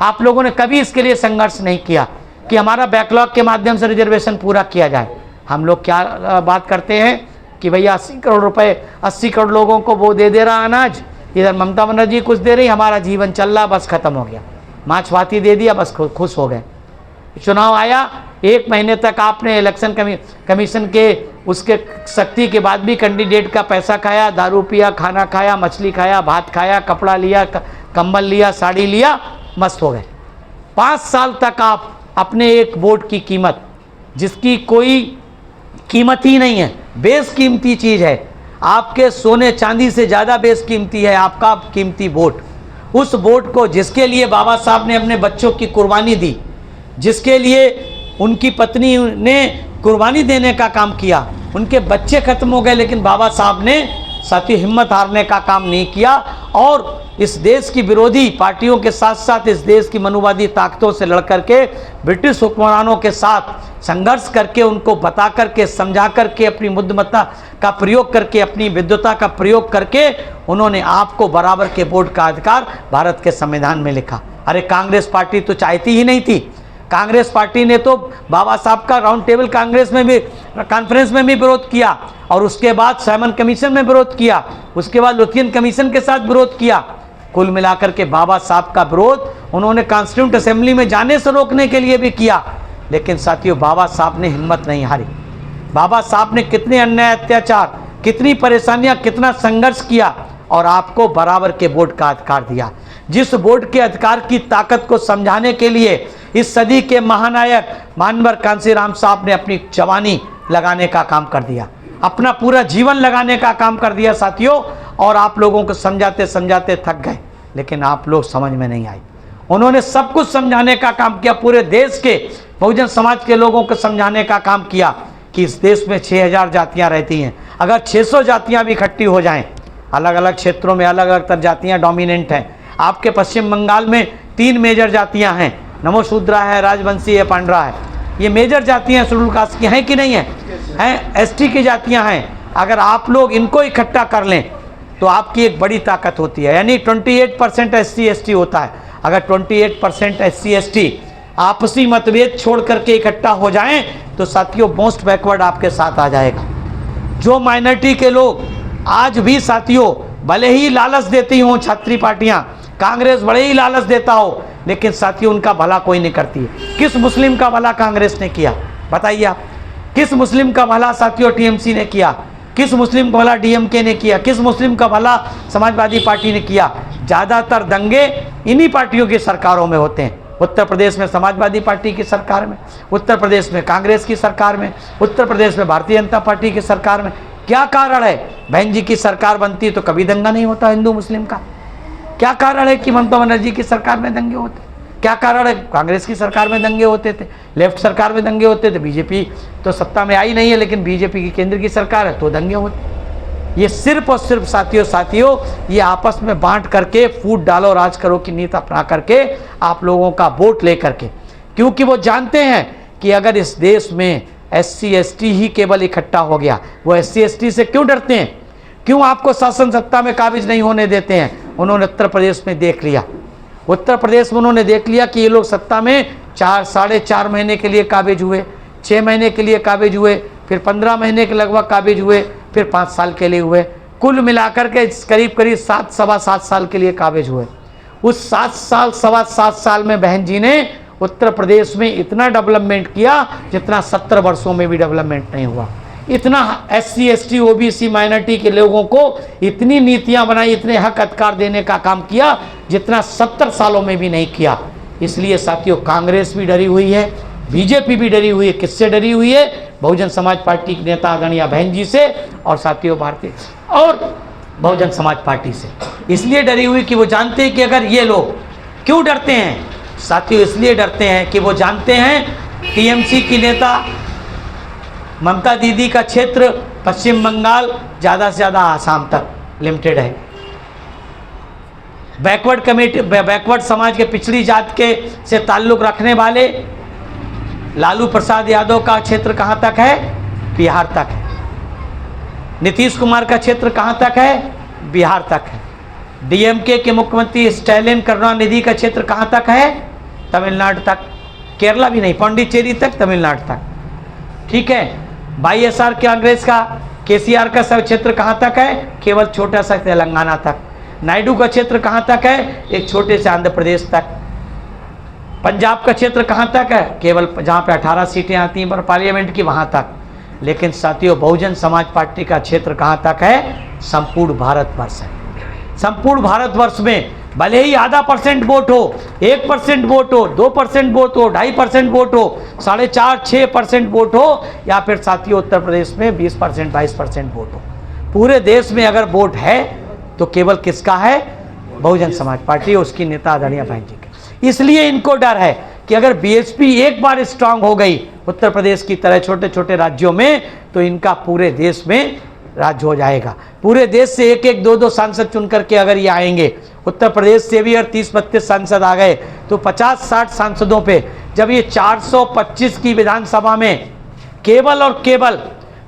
आप लोगों ने कभी इसके लिए संघर्ष नहीं किया। कि हमारा बैकलॉग के माध्यम से रिजर्वेशन पूरा किया जाए। हम लोग क्या बात करते हैं कि भैया 80 करोड़ रुपए, 80 करोड़ लोगों को वो दे रहा अनाज, इधर ममता बनर्जी कुछ दे रही, हमारा जीवन चल रहा, बस खत्म हो गया, माछ भाती दे दिया, बस खुश हो गए। चुनाव आया, 1 महीने तक आपने इलेक्शन कमीशन के उसके सख्ती के बाद भी कैंडिडेट का पैसा खाया, दारू पिया, खाना खाया, मछली खाया, भात खाया, कपड़ा लिया, कंबल लिया, साड़ी लिया, मस्त हो गए। 5 साल तक आप अपने एक वोट की कीमत, जिसकी कोई कीमत ही नहीं है, बेशकीमती चीज़ है, आपके सोने चांदी से ज़्यादा बेशकीमती है आपका कीमती वोट। उस वोट को जिसके लिए बाबा साहब ने अपने बच्चों की कुर्बानी दी, जिसके लिए उनकी पत्नी ने कुर्बानी देने का काम किया, उनके बच्चे खत्म हो गए, लेकिन बाबा साहब ने साथियों हिम्मत हारने का काम नहीं किया और इस देश की विरोधी पार्टियों के साथ साथ इस देश की मनुवादी ताकतों से लड़ करके, ब्रिटिश हुक्मरानों के साथ संघर्ष करके, उनको बता करके, समझा करके, अपनी बुद्धिमत्ता का प्रयोग करके, अपनी विद्वता का प्रयोग करके उन्होंने आपको बराबर के वोट का अधिकार भारत के संविधान में लिखा। अरे कांग्रेस पार्टी तो चाहती ही नहीं थी। कांग्रेस पार्टी ने तो बाबा साहब का राउंड टेबल कांग्रेस में भी, कॉन्फ्रेंस में भी विरोध किया और उसके बाद साइमन कमीशन में विरोध किया, उसके बाद लुथियन कमीशन के साथ विरोध किया। कुल मिलाकर के बाबा साहब का विरोध उन्होंने कॉन्स्टिट्यूंट असेंबली में जाने से रोकने के लिए भी किया, लेकिन साथियों बाबा साहब ने हिम्मत नहीं हारी। बाबा साहब ने कितने अन्याय, अत्याचार, कितनी परेशानियां, कितना संघर्ष किया और आपको बराबर के वोट का अधिकार दिया। जिस वोट के अधिकार की ताकत को समझाने के लिए इस सदी के महानायक मानवर कांशीराम साहब ने अपनी जवानी लगाने का काम कर दिया, अपना पूरा जीवन लगाने का काम कर दिया साथियों, और आप लोगों को समझाते समझाते थक गए, लेकिन आप लोग समझ में नहीं आई। उन्होंने सब कुछ समझाने का काम किया, पूरे देश के बहुजन समाज के लोगों को समझाने का काम किया कि इस देश में 6000 जातियां रहती हैं, अगर 600 जातियां भी इकट्ठी हो जाएं, अलग अलग क्षेत्रों में अलग अलग जातियां डोमिनेंट हैं। आपके पश्चिम बंगाल में 3 मेजर जातियां हैं, नमोशूद्रा है, राजवंशी है, पांड्रा है, ये मेजर जातियां शेड्यूल कास्ट की हैं कि नहीं हैं? एसटी की जातियां हैं। अगर आप लोग इनको इकट्ठा कर लें तो आपकी एक बड़ी ताकत होती है, यानी 28% SC ST होता है। अगर 28% SC ST आपसी मतभेद छोड़ करके इकट्ठा हो जाएं तो साथियों मोस्ट बैकवर्ड आपके साथ आ जाएगा। जो माइनॉरिटी के लोग आज भी साथियों भले ही लालच देती हों, छात्री पार्टियां, कांग्रेस बड़े ही लालच देता हो, लेकिन साथियों उनका भला कोई नहीं करती है। किस मुस्लिम का भला कांग्रेस ने किया बताइए आप? किस मुस्लिम का भला साथियों TMC ने किया? किस मुस्लिम का भला DMK ने किया? किस मुस्लिम का भला समाजवादी पार्टी ने किया? ज़्यादातर दंगे इन्हीं पार्टियों की सरकारों में होते हैं। उत्तर प्रदेश में समाजवादी पार्टी की सरकार में, उत्तर प्रदेश में कांग्रेस की सरकार में, उत्तर प्रदेश में भारतीय जनता पार्टी की सरकार में। क्या कारण है? बहन जी की सरकार बनती तो कभी दंगा नहीं होता हिंदू मुस्लिम का। क्या कारण है कि ममता बनर्जी की सरकार में दंगे होते? क्या कारण है? कांग्रेस की सरकार में दंगे होते थे, लेफ्ट सरकार में दंगे होते थे। बीजेपी तो सत्ता में आई नहीं है, लेकिन बीजेपी की केंद्र की सरकार है तो दंगे होते। ये सिर्फ और सिर्फ साथियों ये आपस में बांट करके फूट डालो राज करो की नीति अपना करके आप लोगों का वोट ले करके, क्योंकि वो जानते हैं कि अगर इस देश में SC ST ही केवल इकट्ठा हो गया, वो SC ST से क्यों डरते हैं? क्यों आपको शासन सत्ता में काबिज नहीं होने देते हैं? उन्होंने उत्तर प्रदेश में देख लिया, उत्तर प्रदेश में उन्होंने देख लिया कि ये लोग सत्ता में 4-4.5 महीने के लिए काबिज हुए, 6 महीने के लिए काबिज हुए, फिर 15 महीने के लगभग काबिज हुए, फिर 5 साल के लिए हुए, कुल मिलाकर के करीब 7-7 साल के लिए काबिज हुए। उस 7 साल में बहन जी ने उत्तर प्रदेश में इतना डेवलपमेंट किया जितना 70 वर्षों में भी डेवलपमेंट नहीं हुआ। इतना SC ST OBC माइनॉरिटी के लोगों को इतनी नीतियां बनाई, इतने हक अधिकार देने का काम किया जितना 70 सालों में भी नहीं किया। इसलिए साथियों कांग्रेस भी डरी हुई है, बीजेपी भी डरी हुई है। किससे डरी हुई है? बहुजन समाज पार्टी के नेता आदरणीय बहन जी से और साथियों भारतीय और बहुजन समाज पार्टी से। इसलिए डरी हुई कि वो जानते हैं कि अगर ये लोग क्यों डरते हैं साथियों? इसलिए डरते हैं कि वो जानते हैं TMC की नेता ममता दीदी का क्षेत्र पश्चिम बंगाल ज़्यादा से ज़्यादा आसाम तक लिमिटेड है। बैकवर्ड समाज के पिछड़ी जात के से ताल्लुक़ रखने वाले लालू प्रसाद यादव का क्षेत्र कहाँ तक है? बिहार तक है। नीतीश कुमार का क्षेत्र कहाँ तक है? बिहार तक है। DMK के मुख्यमंत्री स्टैलिन करुणानिधि का क्षेत्र कहाँ तक है? तमिलनाडु तक। केरला भी नहीं, पौंडीचेरी तक, तमिलनाडु तक। ठीक है, YSR कांग्रेस का, KCR का सब क्षेत्र कहाँ तक है? केवल छोटा सा तेलंगाना तक। नायडू का क्षेत्र कहाँ तक है? एक छोटे से आंध्र प्रदेश तक। पंजाब का क्षेत्र कहाँ तक है? केवल जहाँ पे 18 सीटें आती हैं पर पार्लियामेंट की, वहाँ तक। लेकिन साथियों, बहुजन समाज पार्टी का क्षेत्र कहाँ तक है? संपूर्ण भारतवर्ष है। संपूर्ण भारतवर्ष में भले ही आधा % वोट हो, 1% वोट हो, 2% वोट हो, 2.5% वोट हो, 4.5-6% वोट हो, या फिर साथियों उत्तर प्रदेश में 20% 22% वोट हो, पूरे देश में अगर वोट है तो केवल किसका है? बहुजन समाज पार्टी, उसकी नेता आदरणीय बहन जी के। इसलिए इनको डर है कि अगर बीएसपी एक बार स्ट्रांग हो गई उत्तर प्रदेश की तरह छोटे छोटे राज्यों में, तो इनका पूरे देश में राज्य हो जाएगा। पूरे देश से 1-1, 2-2 सांसद चुन करके अगर ये आएंगे, उत्तर प्रदेश से भी अगर 30-32 सांसद आ गए तो 50-60 सांसदों पे, जब ये 425 की विधानसभा में केवल और केवल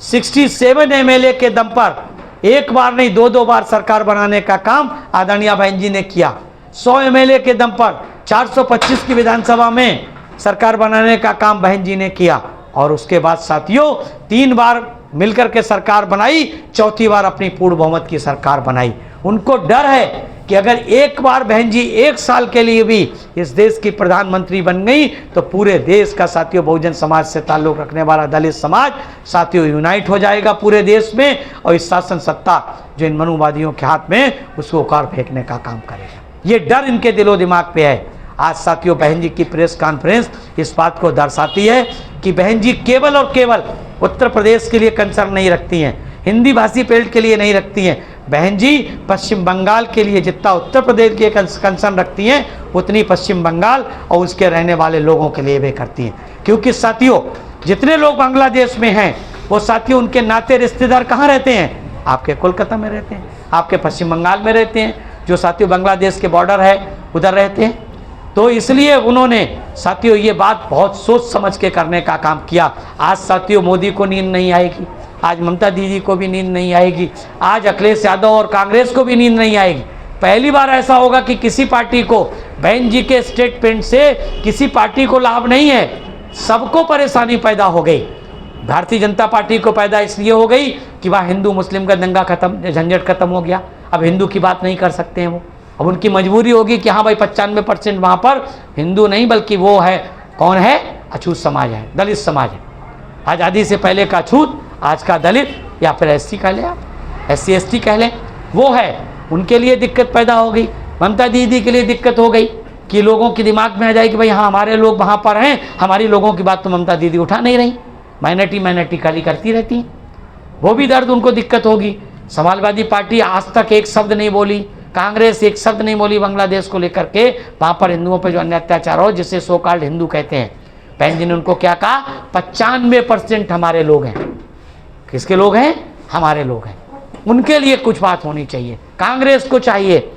67 MLA के दम पर एक बार नहीं 2-2 बार सरकार बनाने का काम आदरणीय बहन जी ने किया। 100 MLA के दम पर 425 की विधानसभा में सरकार बनाने का काम बहन जी ने किया। और उसके बाद साथियों 3 बार मिलकर के सरकार बनाई, चौथी बार अपनी पूर्ण बहुमत की सरकार बनाई। उनको डर है कि अगर एक बार बहन जी 1 साल के लिए भी इस देश की प्रधानमंत्री बन गई तो पूरे देश का साथियों बहुजन समाज से ताल्लुक रखने वाला दलित समाज साथियों यूनाइट हो जाएगा पूरे देश में, और इस शासन सत्ता जो इन मनुवादियों के हाथ में, उसको उखाड़ फेंकने का काम करेगा। ये डर इनके दिलो दिमाग पे है। आज साथियों बहन जी की प्रेस कॉन्फ्रेंस इस बात को दर्शाती है कि बहन जी केवल और केवल उत्तर प्रदेश के लिए कंसर्न नहीं रखती हैं, हिंदी भाषी बेल्ट के लिए नहीं रखती हैं। बहन जी पश्चिम बंगाल के लिए जितना उत्तर प्रदेश के कंसर्न रखती हैं, उतनी पश्चिम बंगाल और उसके रहने वाले लोगों के लिए भी करती हैं। क्योंकि साथियों जितने लोग बांग्लादेश में हैं, वो साथियों उनके नाते रिश्तेदार कहाँ रहते हैं? आपके कोलकाता में रहते हैं, आपके पश्चिम बंगाल में रहते हैं, जो साथियों बांग्लादेश के बॉर्डर है उधर रहते हैं। तो इसलिए उन्होंने साथियों ये बात बहुत सोच समझ के करने का काम किया। आज साथियों मोदी को नींद नहीं आएगी, आज ममता दीदी को भी नींद नहीं आएगी, आज अखिलेश यादव और कांग्रेस को भी नींद नहीं आएगी। पहली बार ऐसा होगा कि किसी पार्टी को बहन जी के स्टेटमेंट से किसी पार्टी को लाभ नहीं है, सबको परेशानी पैदा हो गई। भारतीय जनता पार्टी को पैदा इसलिए हो गई कि वहाँ हिंदू मुस्लिम का दंगा खत्म, झंझट खत्म हो गया। अब हिंदू की बात नहीं कर सकते हैं वो, अब उनकी मजबूरी होगी कि हाँ भाई 95% वहाँ पर हिंदू नहीं बल्कि वो है, कौन है? अछूत समाज है, दलित समाज है। आज़ादी से पहले का अछूत, आज का दलित, या फिर SC कह लें आप, SC ST कह लें, वो है। उनके लिए दिक्कत पैदा हो गई। ममता दीदी के लिए दिक्कत हो गई कि लोगों के दिमाग में आ जाए कि भाई हाँ हमारे लोग वहाँ पर हैं, हमारी लोगों की बात तो ममता दीदी उठा नहीं रही, माइनॉरिटी खाली करती रहती हैं, वो भी दर्द उनको दिक्कत होगी। समाजवादी पार्टी आज तक एक शब्द नहीं बोली, कांग्रेस एक शब्द नहीं बोली बांग्लादेश को लेकर के, वहाँ पर हिंदुओं पर जो अन्य अत्याचार हो, जिसे सो कॉल्ड हिंदू कहते हैं। बहन जी ने उनको क्या कहा? 95% हमारे लोग हैं। किसके लोग हैं? हमारे लोग हैं। उनके लिए कुछ बात होनी चाहिए, कांग्रेस को चाहिए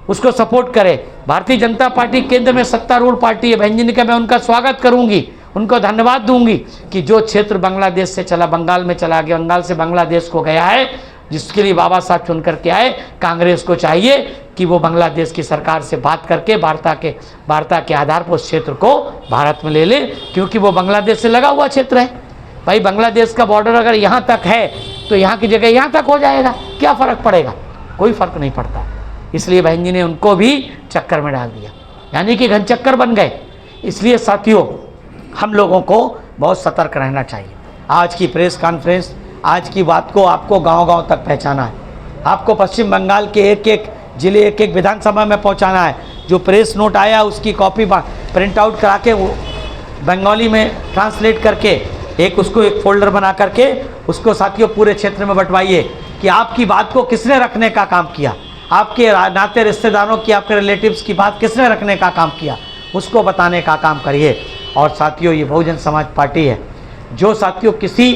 उसको सपोर्ट करे। भारतीय जनता पार्टी केंद्र में सत्तारूढ़ पार्टी है, बहन जी ने कहा मैं उनका स्वागत करूंगी, उनको धन्यवाद दूंगी कि जो क्षेत्र बांग्लादेश से चला, बंगाल में चला गया, बंगाल से बांग्लादेश को गया है, जिसके लिए बाबा साहब चुन करके आए। कांग्रेस को चाहिए कि वो बांग्लादेश की सरकार से बात करके वार्ता के आधार पर उस क्षेत्र को भारत में ले ले, क्योंकि वो बांग्लादेश से लगा हुआ क्षेत्र है। भाई बांग्लादेश का बॉर्डर अगर यहाँ तक है तो यहाँ की जगह यहाँ तक हो जाएगा, क्या फ़र्क पड़ेगा? कोई फ़र्क नहीं पड़ता। इसलिए बहन जी ने उनको भी चक्कर में डाल दिया, यानी कि घन चक्कर बन गए। इसलिए साथियों हम लोगों को बहुत सतर्क रहना चाहिए। आज की प्रेस कॉन्फ्रेंस, आज की बात को आपको गांव-गांव तक पहुंचाना है, आपको पश्चिम बंगाल के एक-एक जिले, एक-एक विधानसभा में पहुंचाना है। जो प्रेस नोट आया उसकी कॉपी प्रिंट आउट करा के वो बंगाली में ट्रांसलेट करके एक फोल्डर बना करके उसको साथियों पूरे क्षेत्र में बंटवाइए कि आपकी बात को किसने रखने का काम किया, आपके नाते रिश्तेदारों की, आपके रिलेटिव्स की बात किसने रखने का काम किया, उसको बताने का काम करिए। और साथियों ये बहुजन समाज पार्टी है जो साथियों किसी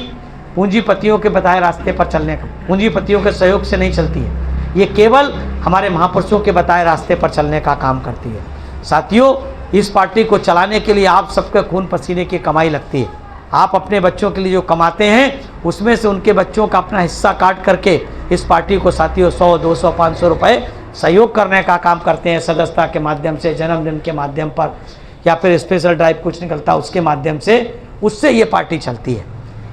पूंजीपतियों के बताए रास्ते पर चलने का, पूंजीपतियों के सहयोग से नहीं चलती है, ये केवल हमारे महापुरुषों के बताए रास्ते पर चलने का काम करती है। साथियों इस पार्टी को चलाने के लिए आप सबके खून पसीने की कमाई लगती है। आप अपने बच्चों के लिए जो कमाते हैं उसमें से उनके बच्चों का अपना हिस्सा काट करके इस पार्टी को साथियों 100, 200, 500 रुपये सहयोग करने का काम करते हैं, सदस्यता के माध्यम से, जन्मदिन के माध्यम पर। या फिर स्पेशल ड्राइव कुछ निकलता है उसके माध्यम से, उससे ये पार्टी चलती है।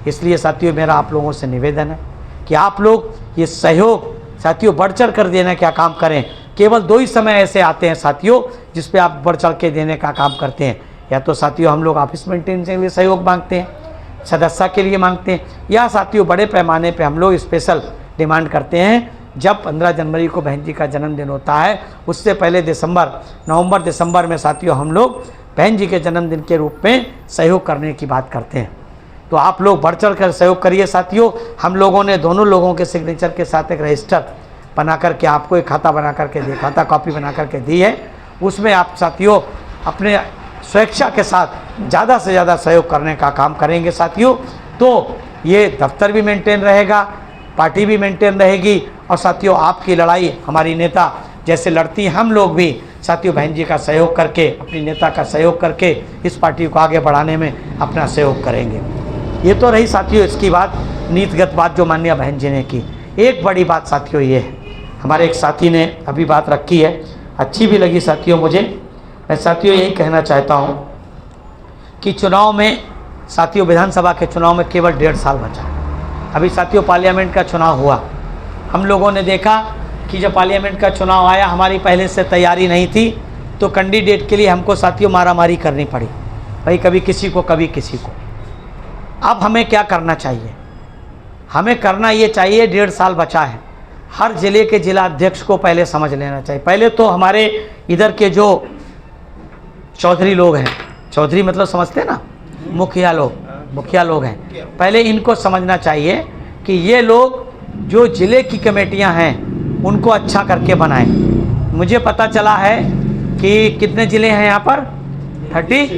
इसलिए साथियों मेरा आप लोगों से निवेदन है कि आप लोग ये सहयोग साथियों बढ़ चढ़ कर देने का काम करें। केवल 2 ही समय ऐसे आते हैं साथियों जिस पे आप बढ़ चढ़ के देने का काम करते हैं। या तो साथियों हम लोग ऑफिस मेंटेन के लिए सहयोग मांगते हैं, सदस्यता के लिए मांगते हैं, या साथियों बड़े पैमाने पे हम लोग स्पेशल डिमांड करते हैं जब 15 जनवरी को बहन जी का जन्मदिन होता है, उससे पहले नवंबर दिसंबर में साथियों हम लोग बहन जी के जन्मदिन के रूप में सहयोग करने की बात करते हैं। तो आप लोग बढ़ चढ़ कर सहयोग करिए साथियों। हम लोगों ने दोनों लोगों के सिग्नेचर के साथ एक रजिस्टर बना करके आपको एक खाता बना करके दी, खाता कॉपी बना करके दी है। उसमें आप साथियों अपने स्वेच्छा के साथ ज़्यादा से ज़्यादा सहयोग करने का काम करेंगे साथियों, तो ये दफ्तर भी मेंटेन रहेगा, पार्टी भी मेंटेन रहेगी। और साथियों आपकी लड़ाई हमारी नेता जैसे लड़ती हैं, हम लोग भी साथियों बहन जी का सहयोग करके, अपनी नेता का सहयोग करके इस पार्टी को आगे बढ़ाने में अपना सहयोग करेंगे। ये तो रही साथियों इसकी बात, नीतिगत बात जो माननीय बहन जी ने की। एक बड़ी बात साथियों ये है, हमारे एक साथी ने अभी बात रखी है, अच्छी भी लगी साथियों मुझे। मैं साथियों यही कहना चाहता हूँ कि चुनाव में साथियों विधानसभा के चुनाव में केवल 1.5 साल बचा। अभी साथियों पार्लियामेंट का चुनाव हुआ, हम लोगों ने देखा कि जब पार्लियामेंट का चुनाव आया हमारी पहले से तैयारी नहीं थी, तो कैंडिडेट के लिए हमको साथियों मारामारी करनी पड़ी, भाई कभी किसी को कभी किसी को। अब हमें क्या करना चाहिए? हमें करना ये चाहिए, 1.5 साल बचा है, हर ज़िले के जिला अध्यक्ष को पहले समझ लेना चाहिए। पहले तो हमारे इधर के जो चौधरी लोग हैं, चौधरी मतलब समझते हैं ना, मुखिया लोग हैं, पहले इनको समझना चाहिए कि ये लोग जो ज़िले की कमेटियां हैं उनको अच्छा करके बनाएं। मुझे पता चला है कि कितने ज़िले हैं यहाँ पर, 23।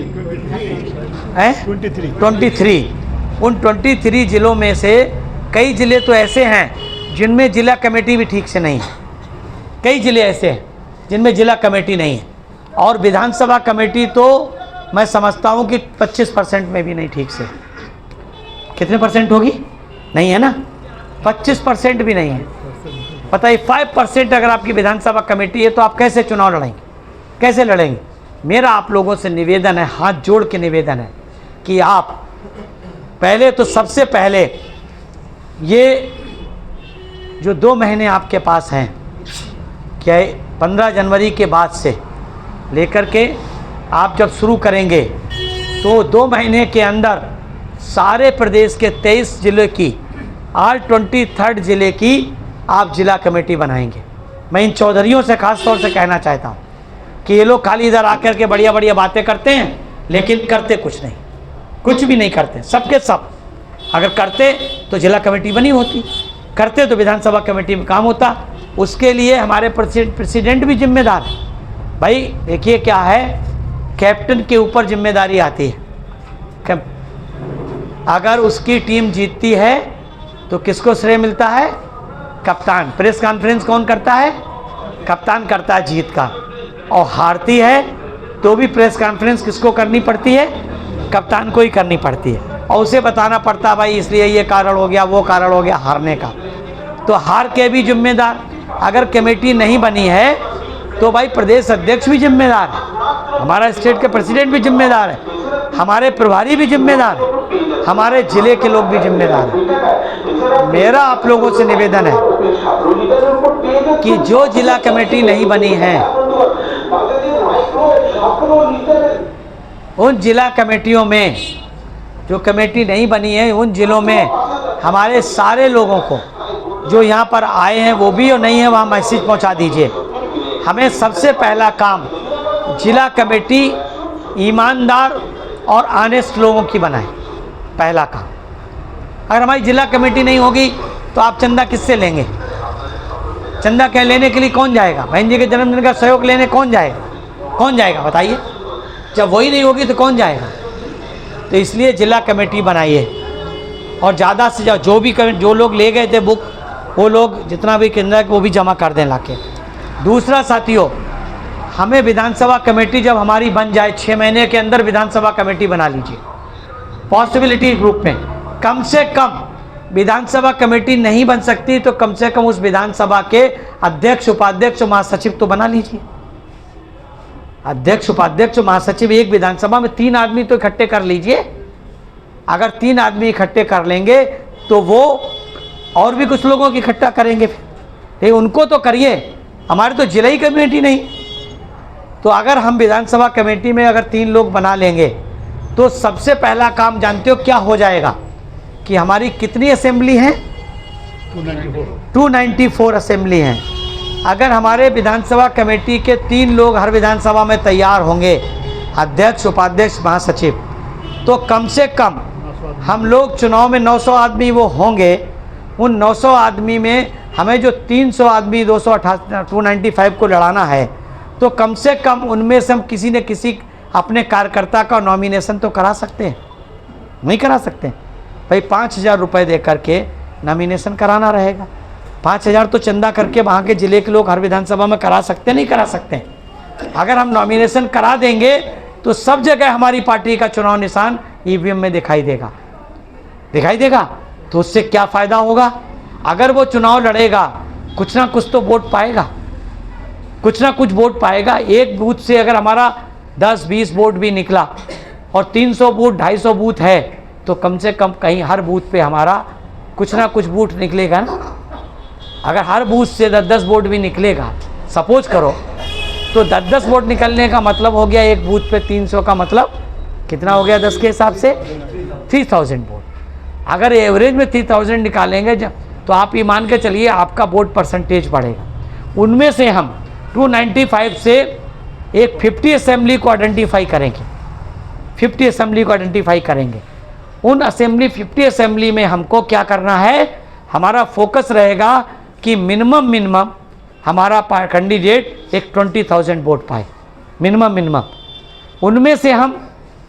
उन 23 ज़िलों में से कई ज़िले तो ऐसे हैं जिनमें ज़िला कमेटी भी ठीक से नहीं है, कई ज़िले ऐसे हैं जिनमें ज़िला कमेटी नहीं है। और विधानसभा कमेटी तो मैं समझता हूँ कि 25% में भी नहीं ठीक से। कितने परसेंट होगी? नहीं है ना, 25% भी नहीं है। पता है 5% अगर आपकी विधानसभा कमेटी है तो आप कैसे चुनाव लड़ेंगे, कैसे लड़ेंगे? मेरा आप लोगों से निवेदन है, हाथ जोड़ के निवेदन है कि आप पहले तो सबसे पहले ये जो 2 महीने आपके पास हैं, क्या 15 जनवरी के बाद से लेकर के आप जब शुरू करेंगे तो 2 महीने के अंदर सारे प्रदेश के 23 ज़िले की, ऑल 23 ज़िले की आप जिला कमेटी बनाएंगे। मैं इन चौधरियों से खास तौर से कहना चाहता हूँ कि ये लोग खाली इधर आकर के बढ़िया बढ़िया बातें करते हैं लेकिन करते कुछ नहीं, कुछ भी नहीं करते। सबके सब अगर करते तो जिला कमेटी बनी होती, करते तो विधानसभा कमेटी में काम होता। उसके लिए हमारे प्रेसिडेंट भी जिम्मेदार है। भाई देखिए क्या है, कैप्टन के ऊपर जिम्मेदारी आती है। अगर उसकी टीम जीतती है तो किसको श्रेय मिलता है? कप्तान। प्रेस कॉन्फ्रेंस कौन करता है? कप्तान करता है जीत का। और हारती है तो भी प्रेस कॉन्फ्रेंस किसको करनी पड़ती है? कप्तान को ही करनी पड़ती है। और उसे बताना पड़ता है भाई इसलिए ये कारण हो गया, वो कारण हो गया हारने का। तो हार के भी जिम्मेदार। अगर कमेटी नहीं बनी है तो भाई प्रदेश अध्यक्ष भी जिम्मेदार है, हमारा स्टेट के प्रेसिडेंट भी जिम्मेदार है, हमारे प्रभारी भी जिम्मेदार है, हमारे जिले के लोग भी जिम्मेदार हैं। मेरा आप लोगों से निवेदन है कि जो जिला कमेटी नहीं बनी है उन जिला कमेटियों में, जो कमेटी नहीं बनी है उन जिलों में हमारे सारे लोगों को जो यहाँ पर आए हैं वो भी और नहीं है वहाँ मैसेज पहुँचा दीजिए। हमें सबसे पहला काम जिला कमेटी ईमानदार और ऑनेस्ट लोगों की बनाए, पहला काम। अगर हमारी जिला कमेटी नहीं होगी तो आप चंदा किससे लेंगे? चंदा क्या लेने के लिए कौन जाएगा? बहन जी के जन्मदिन का सहयोग लेने कौन जाएगा? कौन जाएगा बताइए? जब वही नहीं होगी तो कौन जाएगा? तो इसलिए जिला कमेटी बनाइए और ज़्यादा से ज़्यादा जो लोग ले गए थे बुक, वो लोग जितना भी केंद्र वो भी जमा कर दें लाके। दूसरा साथियों, हमें विधानसभा कमेटी जब हमारी बन जाए 6 महीने के अंदर विधानसभा कमेटी बना लीजिए पॉसिबिलिटी ग्रुप में। कम से कम विधानसभा कमेटी नहीं बन सकती तो कम से कम उस विधानसभा के अध्यक्ष, उपाध्यक्ष और महासचिव तो बना लीजिए। अध्यक्ष, उपाध्यक्ष, महासचिव, एक विधानसभा में 3 आदमी तो इकट्ठे कर लीजिए। अगर 3 आदमी इकट्ठे कर लेंगे तो वो और भी कुछ लोगों को इकट्ठा करेंगे, फिर उनको तो करिए। हमारे तो जिला ही कमेटी नहीं, तो अगर हम विधानसभा कमेटी में अगर 3 लोग बना लेंगे तो सबसे पहला काम जानते हो क्या हो जाएगा कि हमारी कितनी असेंबली हैं? 294 असेंबली हैं। अगर हमारे विधानसभा कमेटी के 3 लोग हर विधानसभा में तैयार होंगे, अध्यक्ष, उपाध्यक्ष, महासचिव, तो कम से कम हम लोग चुनाव में 900 आदमी वो होंगे। उन 900 आदमी में हमें जो 300 आदमी 295 को लड़ाना है, तो कम से कम उनमें से हम किसी न किसी अपने कार्यकर्ता का नॉमिनेशन तो करा सकते हैं, नहीं करा सकते भाई? 5000 रुपये दे करके नॉमिनेशन कराना रहेगा। 5000 तो चंदा करके वहाँ के ज़िले के लोग हर विधानसभा में करा सकते, नहीं करा सकते? अगर हम नॉमिनेशन करा देंगे तो सब जगह हमारी पार्टी का चुनाव निशान ईवीएम में दिखाई देगा, दिखाई देगा। तो उससे क्या फ़ायदा होगा? अगर वो चुनाव लड़ेगा, कुछ ना कुछ तो वोट पाएगा, कुछ ना कुछ वोट पाएगा। एक बूथ से अगर हमारा 10-20 वोट भी निकला और 300 बूथ, 250 बूथ है, तो कम से कम कहीं हर बूथ पे हमारा कुछ ना कुछ वोट निकलेगा ना। अगर हर बूथ से 10-10 वोट भी निकलेगा, सपोज करो, तो 10-10 वोट निकलने का मतलब हो गया एक बूथ पे 300 का मतलब कितना हो गया? 10 के हिसाब से 3000 वोट। अगर एवरेज में 3000 निकालेंगे तो आप ये मान के चलिए आपका वोट परसेंटेज बढ़ेगा। उनमें से हम 295 से एक 50 असेंबली को आइडेंटिफाई करेंगे, 50 असेंबली को आइडेंटिफाई करेंगे। उन 50 असेंबली में हमको क्या करना है? हमारा फोकस रहेगा कि मिनिमम हमारा कैंडिडेट एक 20,000 वोट पाए, मिनिमम। उनमें से हम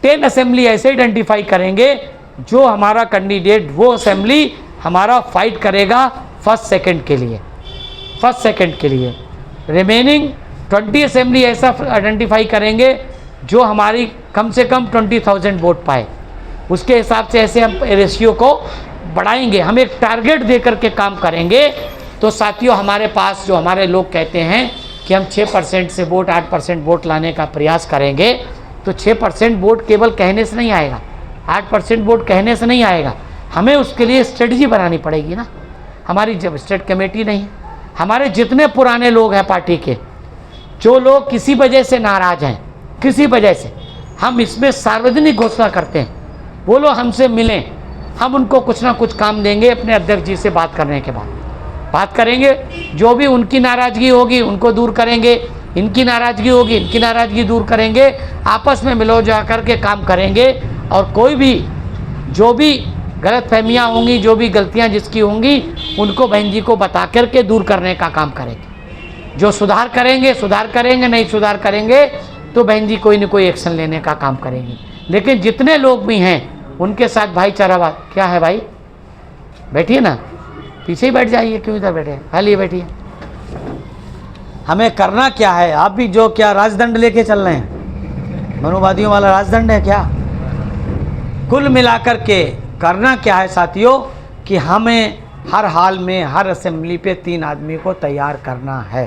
10 असेंबली ऐसे आइडेंटिफाई करेंगे जो हमारा कैंडिडेट वो असेंबली हमारा फाइट करेगा फर्स्ट सेकंड के लिए। रिमेनिंग 20 असेंबली ऐसा आइडेंटिफाई करेंगे जो हमारी कम से कम 20,000 वोट पाए। उसके हिसाब से ऐसे हम रेशियो को बढ़ाएंगे, हम एक टारगेट दे करके काम करेंगे। तो साथियों, हमारे पास जो हमारे लोग कहते हैं कि हम 6% से वोट 8% वोट लाने का प्रयास करेंगे, तो 6% वोट केवल कहने से नहीं आएगा, 8% वोट कहने से नहीं आएगा। हमें उसके लिए स्ट्रेटजी बनानी पड़ेगी ना। हमारी जब स्टेट कमेटी नहीं, हमारे जितने पुराने लोग हैं पार्टी के, जो लोग किसी वजह से नाराज़ हैं, किसी वजह से, हम इसमें सार्वजनिक घोषणा करते हैं, वो लोग हमसे मिलें, हम उनको कुछ ना कुछ काम देंगे। अपने अध्यक्ष जी से बात करने के बाद बात करेंगे, जो भी उनकी नाराज़गी होगी उनको दूर करेंगे, इनकी नाराज़गी होगी इनकी नाराज़गी दूर करेंगे, आपस में मिलो जा कर के काम करेंगे। और कोई भी जो भी गलतफहमियां होंगी, जो भी गलतियां जिसकी होंगी, उनको बहन जी को बता करके दूर करने का काम करेंगे। जो सुधार करेंगे, नहीं सुधार करेंगे तो बहन जी कोई न कोई एक्शन लेने का काम करेंगे। लेकिन जितने लोग भी हैं उनके साथ भाईचारा बात क्या है भाई? बैठिए ना, पीछे ही बैठ जाइए, क्यों इधर बैठे? खाली बैठिए। हमें करना क्या है? आप भी जो क्या राजदंड लेके चल रहे हैं, मनुवादियों वाला राजदंड है क्या? कुल मिलाकर के करना क्या है साथियों कि हमें हर हाल में हर असेंबली पे 3 आदमी को तैयार करना है।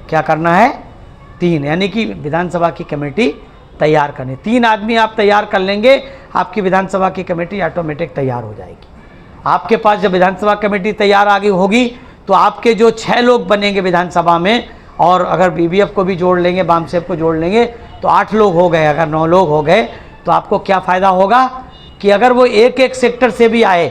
क्या करना है? 3, यानी कि विधानसभा की कमेटी तैयार करनी। 3 आदमी आप तैयार कर लेंगे, आपकी विधानसभा की कमेटी ऑटोमेटिक तैयार हो जाएगी। आपके पास जब विधानसभा कमेटी तैयार आगे होगी तो आपके जो 6 लोग बनेंगे विधानसभा में, और अगर बीबीएफ को भी जोड़ लेंगे, बामसेफ को जोड़ लेंगे तो 8 लोग हो गए। अगर 9 लोग हो गए तो आपको क्या फ़ायदा होगा कि अगर वो एक सेक्टर से भी आए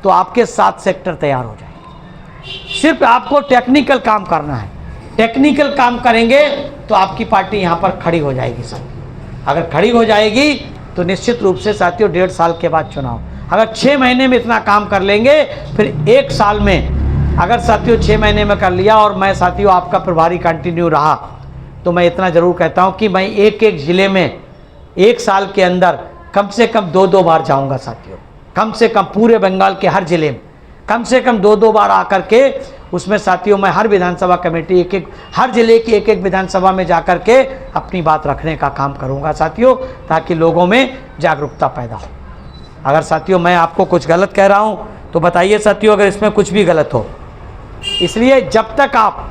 तो आपके 7 सेक्टर तैयार हो जाएंगे। सिर्फ आपको टेक्निकल काम करना है, टेक्निकल काम करेंगे तो आपकी पार्टी यहाँ पर खड़ी हो जाएगी। सब अगर खड़ी हो जाएगी तो निश्चित रूप से साथियों 1.5 साल के बाद चुनाव। अगर 6 महीने में इतना काम कर लेंगे, फिर 1 साल में अगर साथियों 6 महीने में कर लिया, और मैं साथियों आपका प्रभारी कंटिन्यू रहा, तो मैं इतना ज़रूर कहता हूँ कि मैं एक ज़िले में 1 साल के अंदर कम से कम 2-2 बार जाऊँगा साथियों। कम से कम पूरे बंगाल के हर ज़िले में कम से कम 2-2 बार आकर के, उसमें साथियों मैं हर विधानसभा कमेटी हर ज़िले की एक विधानसभा में जाकर के अपनी बात रखने का काम करूंगा साथियों, ताकि लोगों में जागरूकता पैदा हो। अगर साथियों मैं आपको कुछ गलत कह रहा हूं तो बताइए साथियों, अगर इसमें कुछ भी गलत हो। इसलिए जब तक आप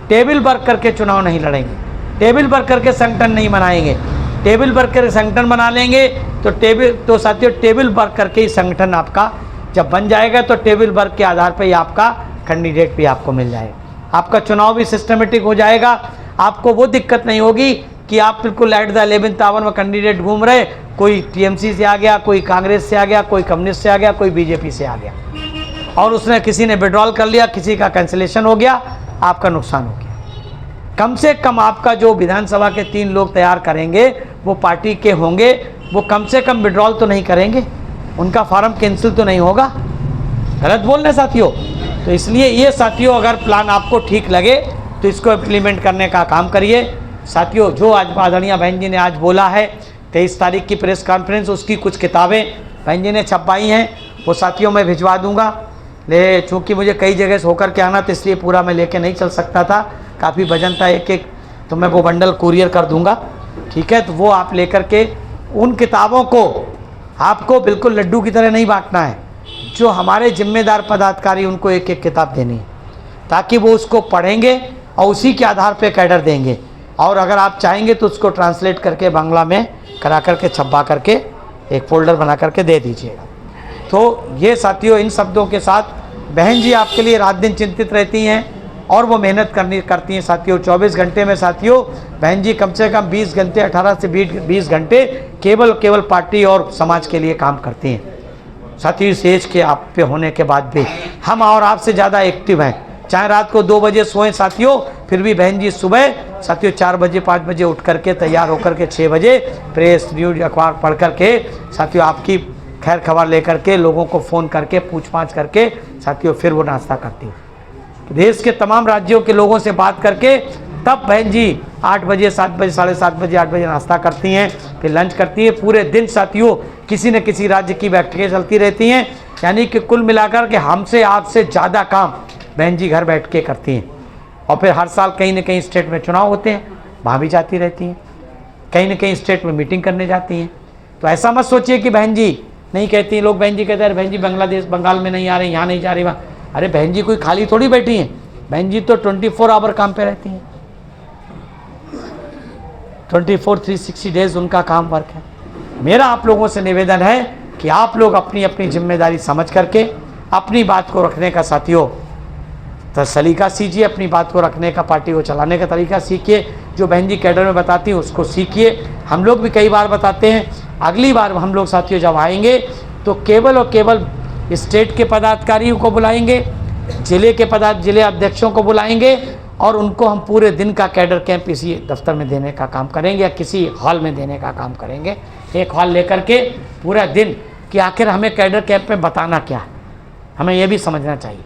टेबल वर्क करके चुनाव नहीं लड़ेंगे, टेबल वर्कर के संगठन नहीं बनाएंगे। टेबल वर्कर संगठन बना लेंगे तो साथियों टेबल वर्कर के ही संगठन आपका जब बन जाएगा तो टेबल वर्क के आधार पर ही आपका कैंडिडेट भी आपको मिल जाएगा। आपका चुनाव भी सिस्टमेटिक हो जाएगा। आपको वो दिक्कत नहीं होगी कि आप बिल्कुल एट द 11th आवर में कैंडिडेट घूम रहे, कोई टीएमसी से आ गया, कोई कांग्रेस से आ गया, कोई कम्युनिस्ट से आ गया, कोई बीजेपी से आ गया और उसने किसी ने विड्रॉल कर लिया, किसी का कैंसिलेशन हो गया, आपका नुकसान हो गया। कम से कम आपका जो विधानसभा के 3 लोग तैयार करेंगे वो पार्टी के होंगे, वो कम से कम विड्रॉल तो नहीं करेंगे, उनका फॉर्म कैंसिल तो नहीं होगा। गलत बोल रहे साथियों। तो इसलिए ये साथियों अगर प्लान आपको ठीक लगे तो इसको इम्प्लीमेंट करने का काम करिए। साथियों जो आज आदरणीय बहन जी ने आज बोला है 23 तारीख की प्रेस कॉन्फ्रेंस, उसकी कुछ किताबें बहन जी ने छपवाई हैं, वो साथियों मैं भिजवा दूंगा। चूँकि मुझे कई जगह से होकर के आना तो इसलिए पूरा मैं लेके नहीं चल सकता था, काफ़ी वजन था एक, तो मैं वो बंडल कुरियर कर दूंगा। ठीक है, तो वो आप लेकर के उन किताबों को आपको बिल्कुल लड्डू की तरह नहीं बांटना है। जो हमारे जिम्मेदार पदाधिकारी उनको एक एक किताब देनी है ताकि वो उसको पढ़ेंगे और उसी के आधार पे कैडर देंगे। और अगर आप चाहेंगे तो उसको ट्रांसलेट करके बांग्ला में करा करके छपवा करके एक फोल्डर बना करके दे दीजिएगा। तो ये साथियों इन शब्दों के साथ बहन जी आपके लिए रात दिन चिंतित रहती हैं और वो मेहनत करती हैं साथियों। 24 घंटे में साथियों बहन जी कम से कम 20 घंटे 18 से 20 घंटे केवल पार्टी और समाज के लिए काम करती हैं। साथियों इस एज के आप पे होने के बाद भी हम और आपसे ज़्यादा एक्टिव हैं। चाहे रात को 2 बजे सोएं साथियों, फिर भी बहन जी सुबह साथियों 4 बजे 5 बजे उठ करके तैयार होकर के 6 बजे प्रेस न्यूज अखबार पढ़ करके साथियों आपकी खैर खबर लेकर के लोगों को फ़ोन करके पूछ पाछ करके साथियों फिर वो नाश्ता करती हैं। देश के तमाम राज्यों के लोगों से बात करके तब बहन जी 8 बजे 7 बजे 7:30 बजे 8 बजे नाश्ता करती हैं, फिर लंच करती हैं। पूरे दिन साथियों किसी न किसी राज्य की बैठकें चलती रहती हैं, यानी कि कुल मिलाकर के हमसे आपसे ज़्यादा काम बहन जी घर बैठ के करती हैं। और फिर हर साल कहीं न कहीं स्टेट में चुनाव होते हैं, वहाँ भी जाती रहती हैं, कहीं न कहीं स्टेट में मीटिंग करने जाती हैं। तो ऐसा मत सोचिए कि बहन जी नहीं कहती हैं। लोग बहन जी कहते हैं बहन जी बंगाल में नहीं आ रही, यहाँ नहीं जा रही, वहाँ। अरे बहन जी कोई खाली थोड़ी बैठी हैं, बहन जी तो 24 आवर काम पे रहती हैं। 360 डेज उनका काम वर्क है। मेरा आप लोगों से निवेदन है कि आप लोग अपनी अपनी जिम्मेदारी समझ करके अपनी बात को रखने का साथियों तो सलीका सीखिए, अपनी बात को रखने का पार्टी को चलाने का तरीका सीखिए। जो बहन जी कैडर में बताती हैं उसको सीखिए। हम लोग भी कई बार बताते हैं। अगली बार हम लोग साथियों जब आएंगे तो केवल और केवल स्टेट के पदाधिकारियों को बुलाएंगे, जिले अध्यक्षों को बुलाएंगे और उनको हम पूरे दिन का कैडर कैंप इसी दफ्तर में देने का काम करेंगे या किसी हॉल में देने का काम करेंगे। एक हॉल लेकर के पूरा दिन कि आखिर हमें कैडर कैंप में बताना क्या है, हमें यह भी समझना चाहिए।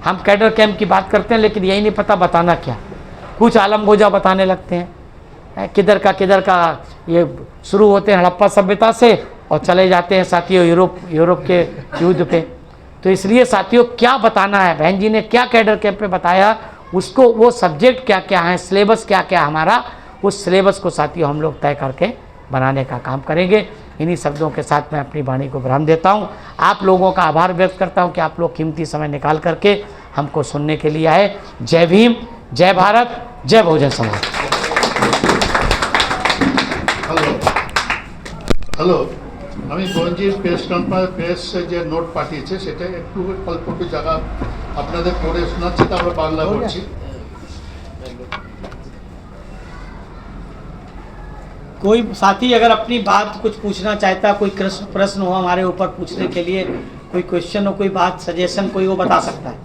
हम कैडर कैंप की बात करते हैं लेकिन यही नहीं पता बताना क्या। कुछ आलमगोजा बताने लगते हैं, किधर का ये शुरू होते हैं हड़प्पा सभ्यता से और चले जाते हैं साथियों यूरोप के युद्ध पे। तो इसलिए साथियों क्या बताना है, बहन जी ने क्या कैडर कैंप में बताया, उसको वो सब्जेक्ट क्या क्या है, सिलेबस क्या क्या हमारा, उस सिलेबस को साथियों हम लोग तय करके बनाने का काम करेंगे। इन्हीं शब्दों के साथ मैं अपनी वाणी को विराम देता हूँ। आप लोगों का आभार व्यक्त करता हूँ कि आप लोग कीमती समय निकाल करके हमको सुनने के लिए आए। जय भीम, जय भारत, जय बहुजन समाज। হ্যালো, আমি বঞ্জির প্রেস যে নোট পাঠিয়েছে সেটা একটু অল্প জায়গা আপনাদের পড়ে শোনাচ্ছি, তারপর বাংলা করছি। कोई साथी अगर अपनी बात कुछ पूछना चाहता, कोई प्रश्न हो हमारे ऊपर पूछने के लिए, कोई क्वेश्चन हो, कोई बात सजेशन कोई वो बता सकता है।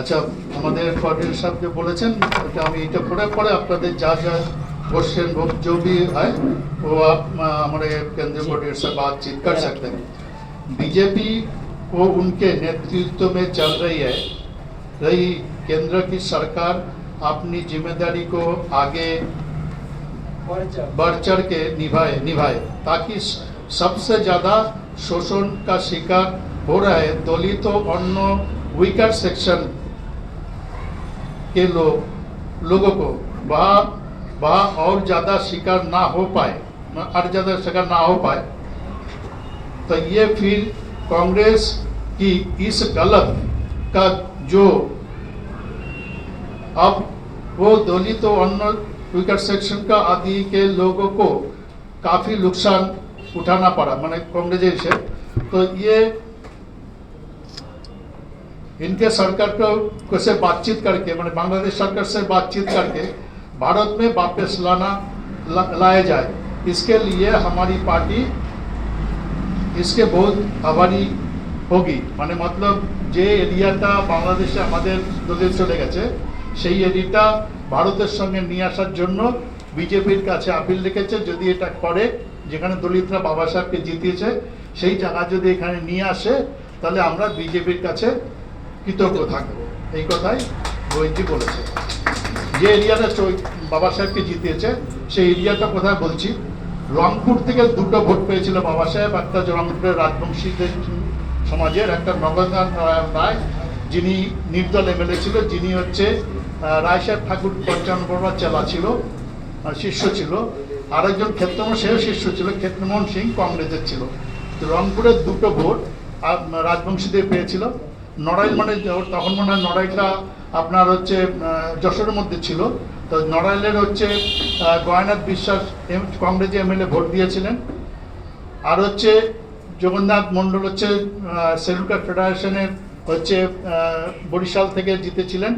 আচ্ছা, আমাদের কোঅর্ডিনেটর সাহেব যে বলেছেন এটা আমি এটা পড়ে আপনাদের যা যা क्वेश्चन जो भी है वो आप हमारे केंद्रीय कोऑर्डिनेटर से बातचीत कर सकते हैं। बीजेपी वो उनके नेतृत्व में चल रही केंद्र की सरकार अपनी जिम्मेदारी को आगे बढ़ चढ़ के निभाए ताकि सबसे ज़्यादा शोषण का शिकार हो रहा है दलित अन्य वीकर सेक्शन के लोगों को वह और ज़्यादा शिकार ना हो पाए, तो ये फिर कांग्रेस की इस गलत का जो अब वो दलित अन्य वीकर सेक्शन का आदि के लोगों को काफ़ी नुकसान उठाना पड़ा, माने कांग्रेस से। तो ये इनके सरकार को से बातचीत करके, माने बांग्लादेश सरकार से बातचीत करके भारत में वापस लाया जाए, इसके लिए हमारी पार्टी इसके बहुत आभारी होगी। माने मतलब যে এরিয়াটা বাংলাদেশে আমাদের দলে চলে গেছে সেই এরিয়াটা ভারতের সঙ্গে নিয়ে আসার জন্য বিজেপির কাছে আপিল রেখেছে, যদি এটা করে, যেখানে দলিতরা বাবা সাহেবকে জিতিয়েছে সেই জায়গা যদি এখানে নিয়ে আসে তাহলে আমরা বিজেপির কাছে কৃতজ্ঞ থাকব। এই কথাই গোয়েন্দি বলেছে। যে এরিয়াটা বাবা সাহেবকে জিতিয়েছে সেই এরিয়াটা কোথায় বলছি, রংপুর থেকে দুটো ভোট পেয়েছিল বাবা সাহেব, একটা রংপুরের রাজবংশীদের সমাজের, একটা নগেন্দ্র নারায়ণ রায় যিনি নির্দল এমএলএ ছিল, যিনি হচ্ছে রায় সাহেব ঠাকুর পঞ্চানন চেলা ছিল, শিষ্য ছিল, আরেকজন ক্ষেত্রমোহন, সেও শিষ্য ছিল, ক্ষেত্রমোহন সিং কংগ্রেসের ছিল। তো রংপুরের দুটো ভোট রাজবংশীদের পেয়েছিল। নড়াইল মানে তখন মনে হয় নড়াইলটা আপনার হচ্ছে যশোরের মধ্যে ছিল, তো নড়াইলের হচ্ছে গয়নাথ বিশ্বাস কংগ্রেসে এমএলএ ভোট দিয়েছিলেন। আর হচ্ছে জগন্নাথ মণ্ডল হচ্ছে সেলুকার ফেডারেশনের হচ্ছে বরিশাল থেকে জিতেছিলেন।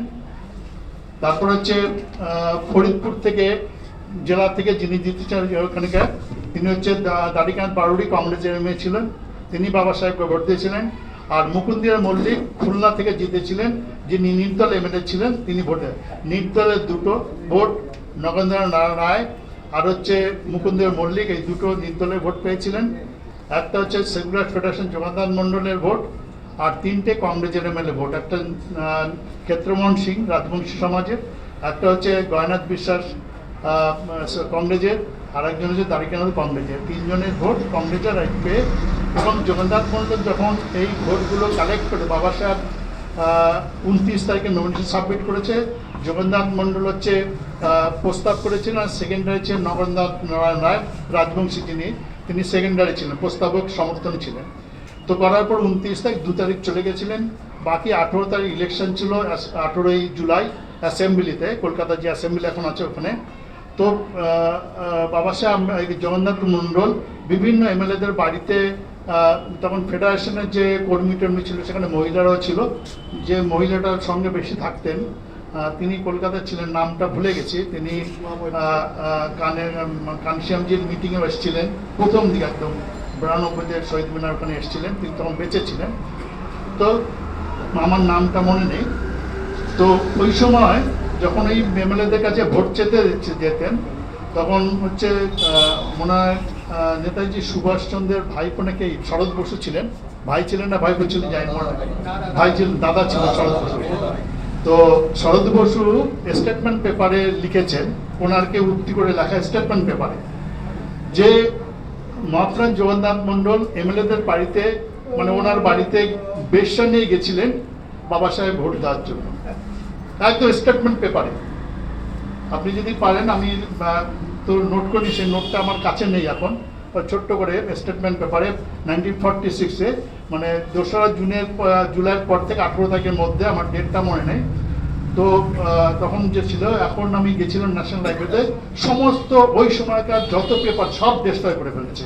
তারপর হচ্ছে ফরিদপুর থেকে জেলা থেকে যিনি জিতেছেন ওখানকার, তিনি হচ্ছে দাড়িকান্ত পারুড়ি কংগ্রেসের এমএলএ ছিলেন, তিনি বাবা সাহেবকে ভোট দিয়েছিলেন। আর মুকুন্দিয়া মল্লিক খুলনা থেকে জিতেছিলেন, যিনি নির্দল এমএলএ ছিলেন, তিনি ভোটে নির্দলের দুটো ভোট, নগেন্দ্র নারায়ণ রায় আর হচ্ছে মুকুন্দিয়া মল্লিক, এই দুটো নির্দলের ভোট পেয়েছিলেন। একটা হচ্ছে সেকুলার ফেডারেশন জগন্নাথ মণ্ডলের ভোট, আর তিনটে কংগ্রেসের এমএলএ ভোট, একটা ক্ষেত্রমোহন সিং রাজবংশী সমাজের, একটা হচ্ছে গয়নাথ বিশ্বাস কংগ্রেসের, আর একজন হচ্ছে দাড়িকানাথ কংগ্রেসের। তিনজনের ভোট কংগ্রেসের পেয়ে, এবং জগন্নাথ মণ্ডল যখন এই ভোটগুলো কালেক্ট করে বাবা সাহেব 29 তারিখে নমিনেশন সাবমিট করেছে, জগন্নাথ মণ্ডল হচ্ছে প্রস্তাব করেছিলেন, আর সেকেন্ডারি হচ্ছে নগেন্দ্র নারায়ণ রায় রাজবংশী, তিনি সেকেন্ডারি ছিলেন, প্রস্তাবক সমর্থন ছিলেন। তো করার পর 29 তারিখ 2 তারিখ চলে গেছিলেন, বাকি 18 তারিখ ইলেকশন ছিল, 18ই জুলাই অ্যাসেম্বলিতে, কলকাতা যে অ্যাসেম্বলি এখন আছে ওখানে। তো বাবা সাহেব জগন্নাথ মণ্ডল বিভিন্ন এমএলএদের বাড়িতে, তখন ফেডারেশনের যে কর্মী টর্মী ছিল সেখানে মহিলারাও ছিল, যে মহিলাটার সঙ্গে বেশি থাকতেন তিনি কলকাতায় ছিলেন, নামটা ভুলে গেছি, তিনি কানসিয়ামজির মিটিংয়ে এসেছিলেন প্রথম দিকে, একদম 92 শহীদ মিনার ওখানে এসেছিলেন, তিনি তখন বেঁচে ছিলেন, তো আমার নামটা মনে নেই। তো ওই সময় যখন এই এমএলএদের কাছে ভোট যেতেন তখন হচ্ছে মনে হয় নেতাজি সুভাষচন্দ্রের ভাইপো নাকি শরৎ বসু ছিলেন, ভাই ছিলেন না ভাইপো ছিলেন জানি না, ভাই ছিলেন, দাদা ছিল শরৎ বসু। তো শরৎ বসু স্টেটমেন্ট পেপারে লিখেছেন, ওনারকে উক্তি করে লেখা স্টেটমেন্ট পেপারে, যে মহাপ্রাণ জগন্নাথ মণ্ডল এমএলএদের বাড়িতে, মানে ওনার বাড়িতে বেশ্যা নিয়ে গেছিলেন বাবা সাহেব ভোট দেওয়ার জন্য, একদম স্টেটমেন্ট পেপারে। আপনি যদি পারেন, আমি তো নোট করি, সেই নোটটা আমার কাছে নেই এখন, ছোট্ট করে স্টেটমেন্ট পেপারে 1946-এ, মানে 2রা জুলাইয়ের পর থেকে 18 তারিখের মধ্যে, আমার ডেটটা মনে নেই, তো তখন যে ছিল, এখন আমি গেছিলাম ন্যাশনাল লাইব্রেরিতে, সমস্ত ওই সময়কার যত পেপার সব ডিস্ট্রয় করে ফেলেছে,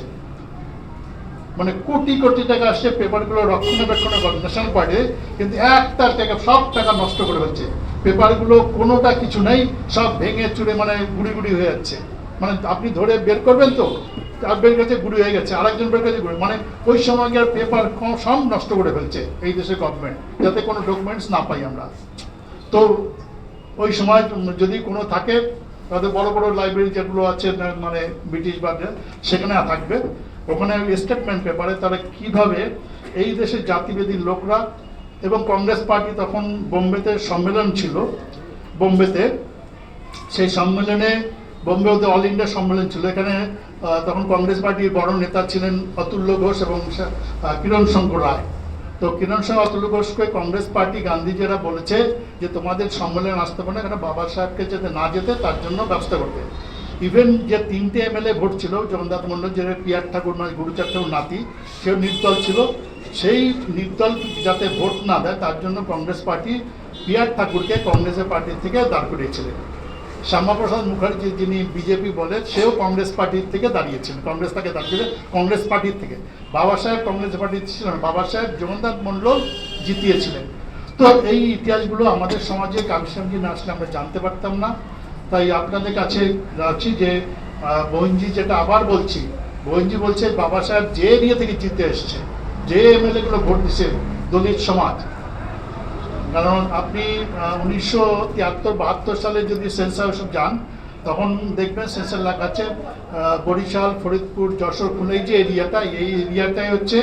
মানে কোটি কোটি টাকা আসছে পেপারগুলো রক্ষণাবেক্ষণ করে ন্যাশনাল পার্টি, কিন্তু একটা টাকা, সব টাকা নষ্ট করে ফেলছে, পেপারগুলো কোনোটা কিছু নেই, সব ভেঙে চুরে মানে গুড়ি গুড়ি হয়ে যাচ্ছে, মানে আপনি ধরে বের করবেন তো আর বের কাছে গুড়ি হয়ে গেছে, আরেকজন বের কাছে গুড়ি, মানে ওই সময়কার পেপার সব নষ্ট করে ফেলছে এই দেশের গভর্নমেন্ট, যাতে কোনো ডকুমেন্টস না পাই আমরা। তো ওই সময় যদি কোনো থাকে তাদের বড় বড় লাইব্রেরি যেগুলো আছে মানে ব্রিটিশ বা সেখানে থাকবে, ওখানে স্টেটমেন্ট পেপারে তারা কিভাবে এই দেশের জাতিভেদী লোকরা, এবং কংগ্রেস পার্টি তখন বোম্বেতে সম্মেলন ছিল, বোম্বেতে সেই সম্মেলনে, বোম্বে ওদের অল ইন্ডিয়া সম্মেলন ছিল, এখানে তখন কংগ্রেস পার্টির বড় নেতা ছিলেন অতুল্য ঘোষ এবং কিরণ শঙ্কর রায়। তো কিরণ শঙ্কর অতুল্য ঘোষকে কংগ্রেস পার্টি গান্ধীজিরা বলেছে যে তোমাদের সম্মেলন আসতে পারে না, এখানে বাবা সাহেবকে যাতে না যেতে তার জন্য ব্যবস্থা করতে। ইভেন যে 3টে এমএলএ ভোট ছিল, জগন্নাথ মণ্ডল যে পিয়ার ঠাকুর মানে গুরুচাঁদ ঠাকুর নাতি, সেও নির্দল ছিল, সেই নির্দল যাতে ভোট না দেয় তার জন্য কংগ্রেস পার্টি পিয়ার ঠাকুরকে কংগ্রেসের পার্টি থেকে দাঁড় করিয়েছিলেন। শ্যামাপ্রসাদ মুখার্জি যিনি বিজেপি বলে, সেও কংগ্রেস পার্টির থেকে দাঁড়িয়েছিলেন, কংগ্রেস তাকে দাঁড়িয়ে কংগ্রেস পার্টির থেকে। বাবা সাহেব কংগ্রেস পার্টির ছিলেন, বাবা সাহেব জগন্নাথ মণ্ডল জিতিয়েছিলেন। তো এই ইতিহাসগুলো আমাদের সমাজে কামিশনজি না আসলে আমরা জানতে পারতাম না। তাই আপনাদের কাছে যাচ্ছি যে বহিনজি যেটা আবার বলছি, বহিনজি বলছে বাবা সাহেব যে এরিয়া থেকে জিতে এসছে, যে এমএলএগুলো ভোট দিচ্ছে দলিত সমাজ। কারণ আপনি 1973-72 সালে যদি সেন্সার সব যান, তখন দেখবেন সেন্সার লেখা আছে বরিশাল, ফরিদপুর, যশোর, খুলনা, এই যে এরিয়াটা, এই এরিয়াটাই হচ্ছে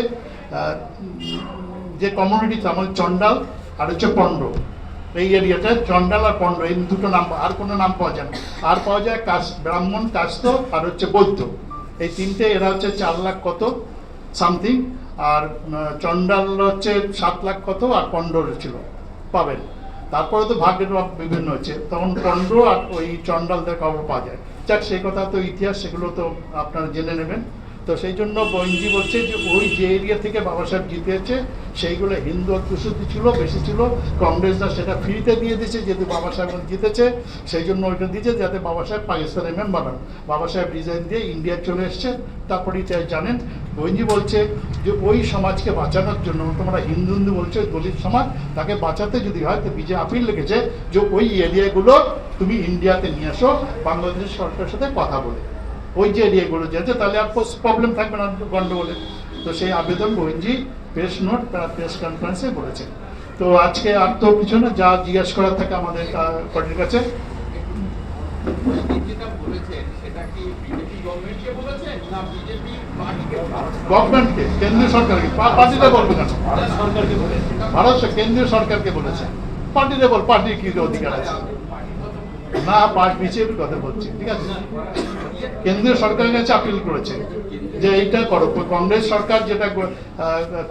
যে কমিউনিটি, আমার চন্ডাল আর হচ্ছে পণ্ড। এই এরিয়াটা চন্ডাল আর পণ্ড, এই দুটো নাম, আর কোনো নাম পাওয়া যায় না। আর পাওয়া যায় ব্রাহ্মণ, কাস্ত আর হচ্ছে বৌদ্ধ, এই তিনটে। এরা হচ্ছে 4 লাখ কত সামথিং, আর চন্ডাল হচ্ছে 7 লাখ কত, আর পণ্ড ছিল পাবেন। তারপরে তো ভাগ্যের বিভিন্ন হচ্ছে, তখন পণ্ড আর ওই চন্ডালদের খবর পাওয়া যায়। যাক, সেই কথা তো ইতিহাস, সেগুলো তো আপনারা জেনে নেবেন। তো সেই জন্য বহিনজি বলছে যে ওই যে এরিয়া থেকে বাবা সাহেব জিতেছে সেইগুলো হিন্দু অধ্যুষিত ছিল, বেশি ছিল। কংগ্রেসরা সেটা ফ্রিতে দিয়ে দিয়েছে, যেহেতু বাবা সাহেব জিতেছে সেই জন্য ওইটা দিয়েছে, যাতে বাবা সাহেব পাকিস্তানের মেম্বার হন। বাবা সাহেব রিজাইন দিয়ে ইন্ডিয়া চলে এসছে, তারপরে জানেন। বহিনজি বলছে যে ওই সমাজকে বাঁচানোর জন্য, তোমরা হিন্দু হিন্দু বলছে, দলিত সমাজ, তাকে বাঁচাতে যদি হয় তো বিজে আপিল লিখেছে যে ওই এরিয়াগুলো তুমি ইন্ডিয়াতে নিয়ে আসো, বাংলাদেশ সরকারের সাথে কথা বলে, ওই যে এরিয়াগুলো যেতে, তাহলে আর প্রবলেম থাকবে না গন্ডগোলে। তো সেই আবেদন বহিনজি প্রেস নোট, প্রেস কনফারেন্সে বলেছেন। তো আজকে আর তো কিছু না, যা জিজ্ঞাসা করার থাকে আমাদের পার্টির কাছে। যেটা বলেছেন সেটা কি বিজেপি গভর্নমেন্টকে বলেছেন না বিজেপি পার্টিকে? গভর্নমেন্টকে, কেন্দ্রীয় সরকারকে, পার্টিতে বলবে না, ভারত কেন্দ্রীয় সরকারকে বলেছে। পার্টিতে বল, পার্টির কি অধিকার আছে? না, পার্টি বিজেপির কথা বলছি, ঠিক আছে। কেন্দ্রীয় সরকারের কাছে আপিল করেছে যে এইটা করো, কংগ্রেস সরকার যেটা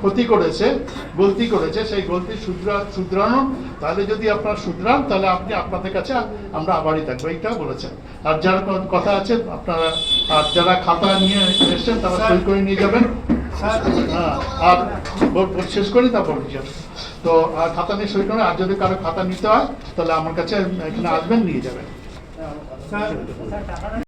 ক্ষতি করেছে, গলতি করেছে, সেই গলতি শুধরানো, তাহলে যদি আপনারা শুধরান তাহলে আপনি আপনাদের কাছে আমরা আবারই থাকবো, এইটাও বলেছেন। আর যার কথা আছে আপনারা, আর যারা খাতা নিয়ে এসছেন তারা সই করে নিয়ে যাবেন। হ্যাঁ, আর শেষ করি তারপর তো আর খাতা নিয়ে সই করে, আর যদি কারো খাতা নিতে হয় তাহলে আমার কাছে এখানে আসবেন, নিয়ে যাবেন।